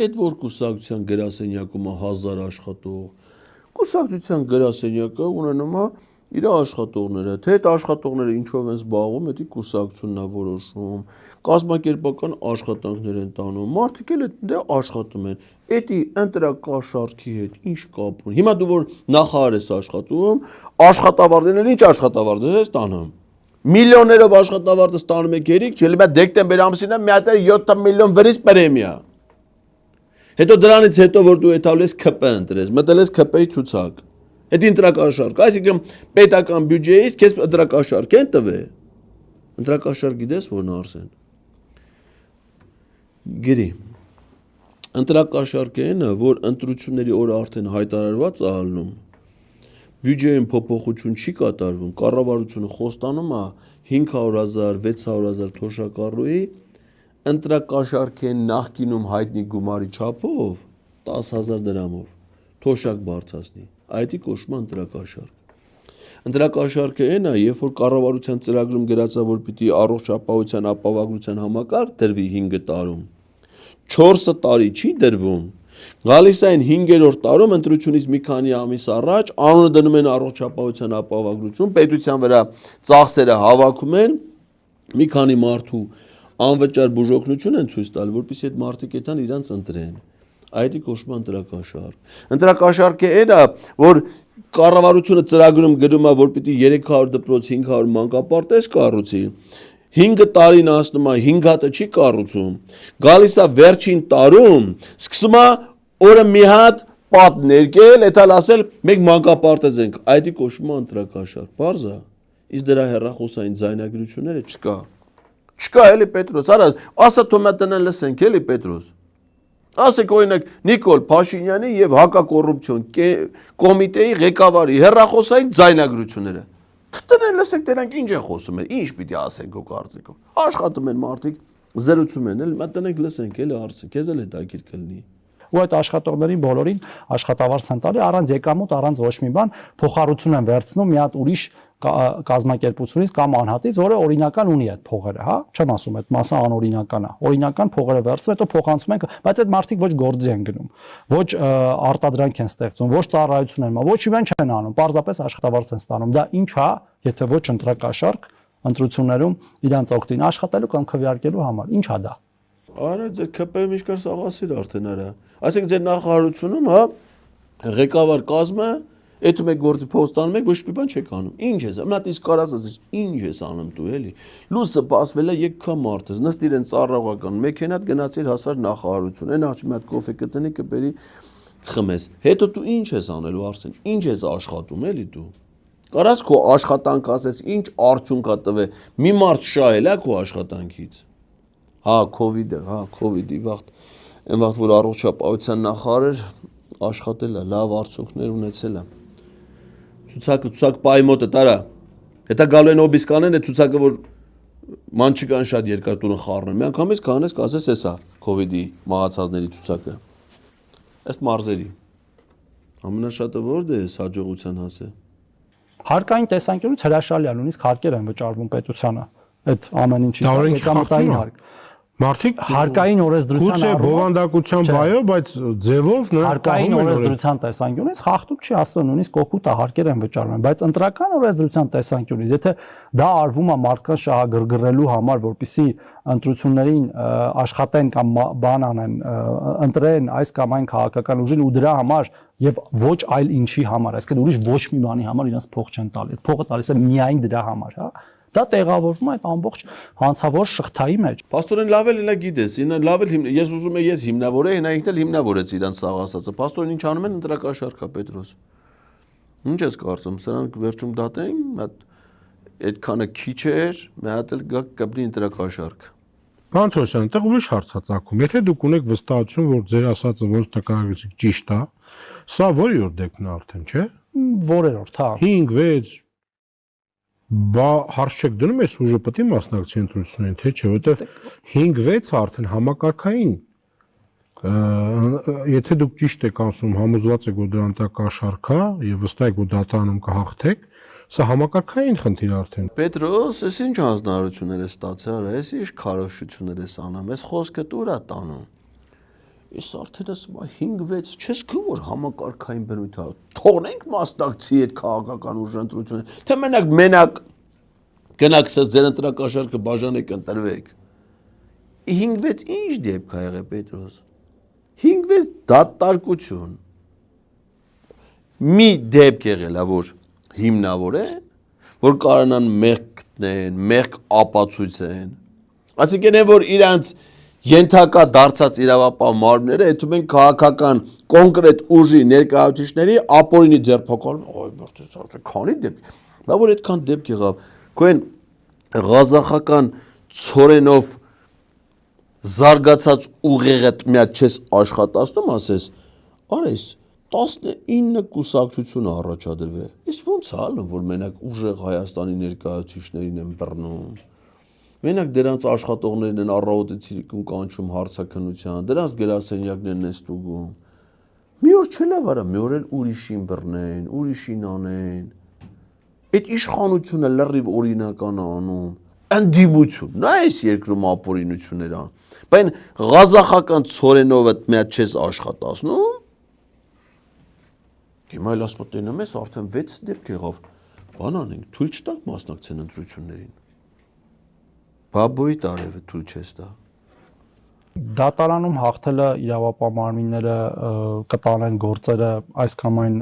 Այդ որ կուսակցության գրասենյակում 1000 աշխատող, կուսակցության գրասենյակը ունենում է իր աշխատողները, թե այդ աշխատողները ինչով են զբաղվում, դա կուսակցությունն է որոշում, կազմակերպական աշխատանքներ են տանում, մարդիկ էլ դե աշխատում են, դա ընտրակաշառքի հետ ինչ կապ ունի։ Հիմա դու որ նախարար ես աշխատում, աշխատավարձերն ինչ աշխատավարձ ես ստանում։ Միլիոններով աշխատավարձ ստանում եք երիկ, չլինի դեկտեմբեր ամսին մի հատ 7 միլիոն վրից պրեմիա։ Հետո դրանից հետո որ դու ետալ ես ԿՊ ընտրես, մտել ես ԿՊ-ի ցուցակ։ Այդ ընտրակաշառք, այսինքն պետական բյուջեից քեզ ընտրակաշառք են տվել։ Ընտրակաշառք գիտես որն Արսեն։ Գրի։ Ընտրակաշառքը այն է, որ ընտրությունների օրը արդեն հայտարարված է ալնում։ Բյուջեին փոփոխություն չի կատարվում, կառավարությունը խոստանում է 500,000, 600,000 թոշակառուի ընտրակաշառք են նախկինում հայտնի գումարի չափով 10,000 դրամով թոշակ բարձրացնի։ Այդ կոչվում է ընտրակաշառք։ Ընտրակաշառքը այն է, երբ որ կառավարության ծրագրում գրած է, որ պիտի առողջ ապահովության ապահովագրության համակարգ դրվի 5 տարում, 4 տարի չի դրվում, գալիս այն 5-րդ տարում ընտրությունից մի քանի ամիս առաջ անունը դնում են առողջ ապահովության ապահովագրություն, պետության վրա ծախսերը հավաքում են, մի քանի մարդու անվճար բուժօգնություն են ցույց տալ, որպեսզի այդ մարդիկ այդան իրանց ընտրեն։ Այդ կոչվում է ընտրակաշառք։ Ընտրակաշառքը այն է, որ կառավարությունը ծրագրում գրում է, որ պիտի 300 դպրոց, 500 մանկապարտեզ կառուցի։ 5 տարին ասնում է 5 հատը չի կառուցում։ Գալիս է վերջին տարում, սկսում է օրը մի հատ պատ ներկել, այդալ ասել մենք մանկապարտեզ ենք։ Այդ կոչվում է ընտրակաշառք։ Բարձ է։ Իսկ դրա հեռախոսային ձայնագրությունները չկա։ Չկա էլի Պետրոս, արա, ասա թոմատնեն լսենք էլի Պետրոս։ Ասեք օրինակ Նիկոլ Փաշինյանի եւ հակակոռուպցիոն կոմիտեի ղեկավարի հերախոսային ձայնագրությունները։ Տնեն լսեք դրանք ինչ են խոսում են, ինչ պիտի ասեն քո կարծիքով։ Աշխատում են մարդիկ, զրուցում են, էլի մտնենք լսենք էլի Արսեն, քեզ էլ է դակիր կլինի։ Ու այդ աշխատողներին բոլորին աշխատավարձ են տալի առանց եկամուտ, առանց ոչ մի բան, փոխառություն են վերցնում մի հատ ուրիշ կազմակերպությունից կամ անհատից, որը օրինական ունի այդ փողերը, հա, չեմ ասում այդ մասը անօրինական է։ Օրինական փողերը վերցվում, հետո փոխանցում են, բայց այդ մարդիկ ոչ գործի են գնում, ոչ արտադրանք են ստեղծում, ոչ ծառայություն են, ոչ մի բան չեն անում, պարզապես աշխատավարձ են ստանում։ Դա ինչ է, եթե ոչ ընտրակաշառք ընտրություններում իրանց օգտին աշխատելու կամ քվեարկելու համար, ինչ է դա։ Արա ձեր ԿՊ-ի միջկայք սաղասիր արդեն արա։ Այսինքն ձեր նախարարությունում, հա, ղեկավար կազմը Այդ մեկ գործի փոստանում եք, ոչ մի բան չեք անում։ Ինչ ես, մնա իսկ կարաս ասես, ինչ ես անում դու էլի։ Լույսը բացվել է, եկա մարդես, նստիր են ծառայական մեքենատ գնացիր հասար նախարարություն, այն աղջի մի հատ կոֆե կտնի կբերի խմես։ Հետո դու ինչ ես անելու Արսեն, ինչ ես աշխատում էլի դու։ Կարաս քո աշխատանք ասես, ինչ արդյունք կա տվել։ Մի մարդ շահել է քո աշխատանքից։ Հա, COVID-ի վաղ, այն վաղ որ առողջապահության նախարար աշխատել է, լավ արդյունքներ ունեցել է։ Ցուցակ պայի մոտ է տարա։ Հետա գալու են օբիսկանեն է ցուցակը որ մանչիկան շատ երկար տունը խառնում։ Մի անգամից կանես կասես էսա COVID-ի մահացածների ցուցակը։ Ըստ մարզերի։ Ամենաշատը որդ է հաջողության հասը։ Հարկային տեսանկյունից հրաշալի է, նույնիսկ հարկեր են վճարվում պետությանը։ Այդ ամեն ինչի եկամտային հարկ։ Մարդիկ հարկային օրենսդրության առումով բովանդակության բայով, բայց ձևով նրանք հարկային օրենսդրության տեսանկյունից խախտում չի ասում, նույնիսկ օգուտ է հարկեր են վճարվում, բայց ընտրական օրենսդրության տեսանկյունից, եթե դա արվում է մարդկանց շահագրգռելու համար, որպեսզի ընտրություններին աշխատեն կամ բան անեն, ընտրեն այս կամ այն քաղաքական ուժին ու դրա համար եւ ոչ այլ ինչի համար, այսինքն ուրիշ ոչ մի բանի համար իրենց փող չեն տալի։ Այդ փողը տալիս է միայն դրա համար, հա։ դա տեղավորվում է այդ ամբողջ հանցավոր շղթայի մեջ։ Պաստորեն լավ էլ գիտես, լավ էլ ես ուզում եմ ես հիմնավորեի, նա ինքն էլ հիմնավորեց իրան սաղ ասածը։ Պաստորեն ինչ անում են ընտրակաշարք է Պետրոս։ Ինչ ես կարծում, սրանք վերջում դատեն, այդքանը քիչ էր, մի հատ էլ գա կպնի ընտրակաշարք։ Կանթոսյան, այդտեղ ուրիշ հարց է ծագում։ Եթե դուք ունեք վստահություն, որ ձեր ասածը ոնց նկարագրեցիք ճիշտ է, սա որի՞րդ դեպքն է արդեն, չէ՞։ Որերորդ, հա։ 5-6 բա հարց չեք դնում այս ուժը պետք է մասնակցի ընտրություններին, թե չէ, որովհետև 5-6-ը արդեն համակարգային եթե դուք ճիշտ եք ասում, համոզված եք, որ դրա ընտրակաշարք է եւ վստահ եք, որ դատարանում կհաղթեք, սա համակարգային խնդիր արդեն։ Պետրոս, ես ինչ հանձնարարություններ ես ստացել, ես ինչ քարոշություններ ես անում, ես խոսքը դուր է տանում։ Ես արդեն ասում եմ 5-6 չես գում որ համակարգային բնույթ է։ Թողնենք մասնակցի այդ քաղաքական ուժընտրությունը, թե մենակ գնաք ձեր ընտրակաշարքը բաժանեք ընտրվեք։ 5-6 ինչ դեպք ա եղել Պետրոս։ 5-6 դատարկություն։ Մի դեպք եղել է, որ հիմնավոր է, որ կարողանան մեղք գտնեն, մեղք ապացույցեն։ Այսինքն է որ իրանց ենթակա դարձած իրավապահ մարմինները այդում են քաղաքական կոնկրետ ուժի ներկայացուցիչների ապօրինի ձեռնարկում, այ մերտես քանի դեպք։ Բա որ այդքան դեպք եղավ, քույն ղազախական ծորենով զարգացած ուղեղդ միած չես աշխատացնում, ասես, արես 19 կուսակցություն առաջադրվել։ Իսկ ո՞նց է ալը, որ մենակ ուժեղ Հայաստանի ներկայացուցիչներին են բռնում։ Մենակ դրանց աշխատողներն են առավոտեցիկում կանչում հարցաքննության, դրանց գրասենյակներն են ստուգում։ Մի օր չլավ արա, մի օր էլ ուրիշին բռնեն, ուրիշին անեն։ Այդ իշխանությունը լրիվ օրինական անում։ Ընդդիմություն, նա այս երկրում ապօրինություններ ան։ Բայց ղազախական ծորենովը միած չես աշխատացնում։ Հիմա էլ ասում եմ, ես արդեն 6 դեպք եղավ։ Բան անենք, թույլ չտանք մասնակցեն ընտրություններին։ Բաբոյի տարևը թույլ չես տա։ Դատարանում հաղթելը իրավապահ մարմինները կտանեն գործերը այս կամ այն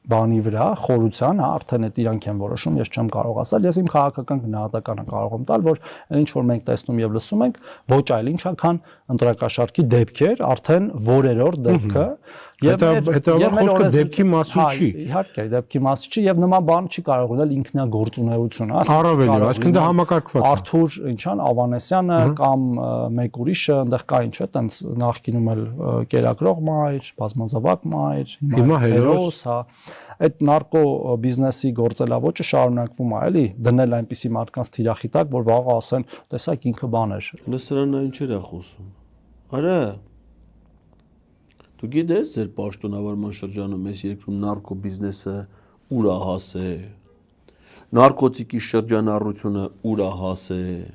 բանի վրա, խորության, արդեն այդ իրանք են որոշում, ես չեմ կարող ասել, ես իմ քաղաքական գնահատականը կարող եմ տալ, որ ինչ որ մենք տեսնում եւ լսում ենք, ոչ այլ ինչա քան ընտրակաշարքի դեպքեր, արդեն որերորդ դեպքը Եվ խոսքը դեպքի մասին չի։ Իհարկե, դեպքի մասին չի եւ նման բան չի կարող ունել ինքնագործունեություն, Առավել, այսինքն դա համակարգված է։ Արթուր, ինչան, Ավանեսյանը կամ մեկ ուրիշը, այնտեղ կա ինչ է, տենց նախկինում էլ կերակրող մայր, բազմազավակ մայր, հիմա հերոս, հա։ Այդ նարկո բիզնեսի գործելավոճը շարունակվում է, էլի, դնել այնպիսի մարդկանց թիրախիտակ, որ վաղը ասեն, տեսակ ինքը բան էր։ Լսրանն ինչեր է խոսում։ Արա Դու գիտես ձեր պաշտոնավարման շրջանում այս երկրում նարկո բիզնեսը ուր է հասել, նարկոտիկի շրջանառությունը ուր է հասել,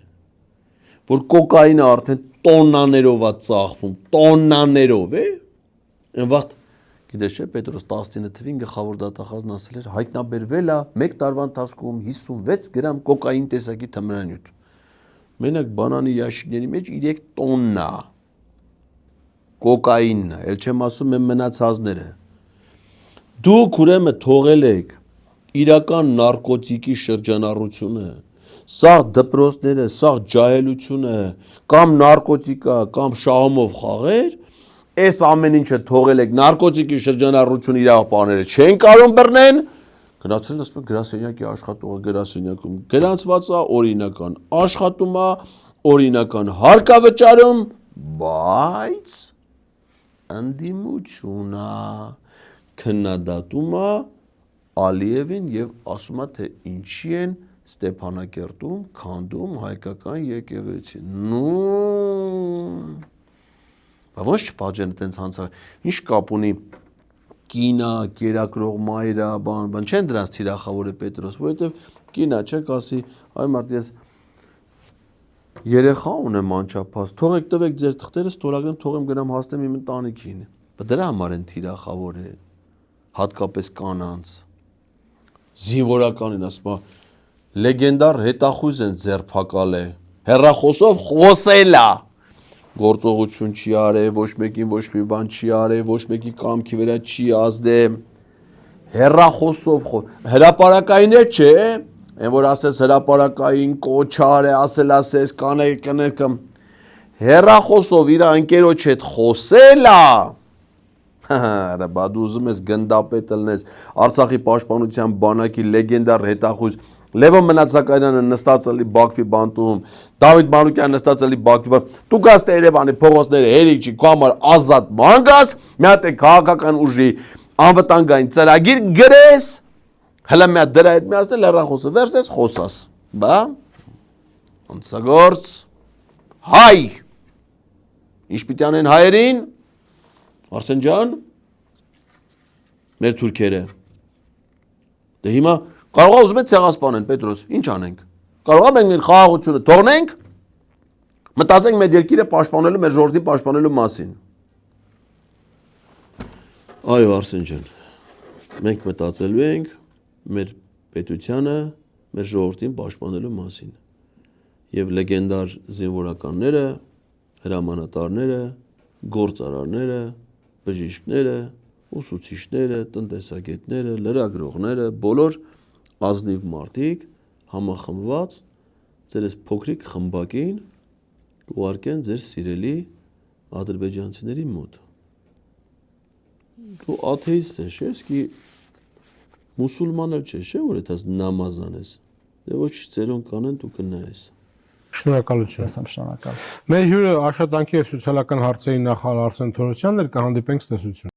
որ կոկայինը արդեն տոննաներով է ծախվում, տոննաներով է, այն վաղ գիտես չէ, Պետրոս 19 թվին գլխավոր դատախազն ասել էր հայտնաբերվել է 1 տարվա ընթացքում 56 գրամ կոկային տեսակի թմրանյութ։ Մենակ բանանի ящիկների մեջ 3 տոննա կոկայինն է, էլ չեմ ասում եմ մնացածները։ Դուք ուրեմն թողել եք իրական նարկոտիկի շրջանառությունը, սաղ դպրոցները, սաղ ջահելությունը, կամ նարկոտիկա, կամ շահումով խաղեր, այս ամեն ինչը թողել եք նարկոտիկի շրջանառությունը իրավապահները չեն կարող բռնեն, գնացել ասում եք գրասենյակի աշխատողը գրասենյակում գրանցված է օրինական աշխատում է, օրինական հարկավճարում, բայց ընդդիմություն է, քննադատում է Ալիևին եւ ասում է թե ինչի են Ստեփանակերտում քանդում հայկական եկեղեցին։ Բա ո՞նց չպատժեն այդպես հանցա։ Ինչ կապ ունի կինա, կերակրող մայրա, բան չեն դրանց թիրախավորը Պետրոս, որովհետեւ կինա չեք ասի, այ մարդ ես երեխա ունեմ անչափահաս, թողեք տվեք ձեր թղթերը, ստորագրեմ, թողեմ գնամ հասնեմ իմ ընտանիքին։ Բայց դրա համար են թիրախավոր է, հատկապես կանանց։ Զինվորականին ասում է, լեգենդար հետախույզ են ձերբակալ է, հեռախոսով խոսել է, գործողություն չի արել, ոչ մեկին ոչ մի բան չի արել, ոչ մեկի կամքի վրա չի ազդել, հեռախոսով հրապարակային է չէ, Այն որ ասես հրապարակային կոչար է, ասես կանեք հերախոսով իր անկերոջ հետ խոսելա։ Հա, բա դու ուզում ես գնդապետ լնես Արցախի պաշտպանության բանակի լեգենդար հետախույզ Լևոն Մնացականյանը նստած էլի Բաքվի բանտում, Դավիթ Մանուկյանը նստած էլի Բաքվի բանտում։ Դու գաս Երևանի փողոցները հերիք չի, քո համար ազատ մանգաս, մի հատ է քաղաքական ուժի անվտանգային ծրագիր գրես, հələ մի հատ դրա հետ միացնել հեռախոսը վերցես խոսաս։ Բա անցագործ հայ։ Ինչ պիտի անեն հայերին։ Արսեն ջան, մեր թուրքերը։ Դե հիմա կարող է ուզում է ցեղասպանեն Պետրոս, ինչ անենք։ Կարող է մենք մեր խաղաղությունը թողնենք, մտածենք մեր երկիրը պաշտպանելու, մեր ժողովրդի պաշտպանելու մասին։ Այո, Արսեն ջան, մենք մտածելու ենք մեր պետությանը, մեր ժողովրդին պաշտպանելու մասին։ Եվ լեգենդար զինվորականները, հրամանատարները, գործարարները, բժիշկները, ուսուցիչները, տնտեսագետները, լրագրողները, բոլոր ազնիվ մարդիկ համախմբված ձեր այս փոքրիկ խմբակին կուղարկեն ձեր սիրելի ադրբեջանցիների մոտ։ Դու աթեիստ ես, չէ՞, սկի մուսուլման էլ չես, չէ՞, որ այդպես նամազան ես։ Դե ոչ ծերուն կանեն դու կնայես։ Շնորհակալություն։ Շնորհակալ։ Մեր հյուրը աշխատանքի եւ սոցիալական հարցերի նախարար Արսեն Թորոսյանն էր, կհանդիպենք ցտեսություն։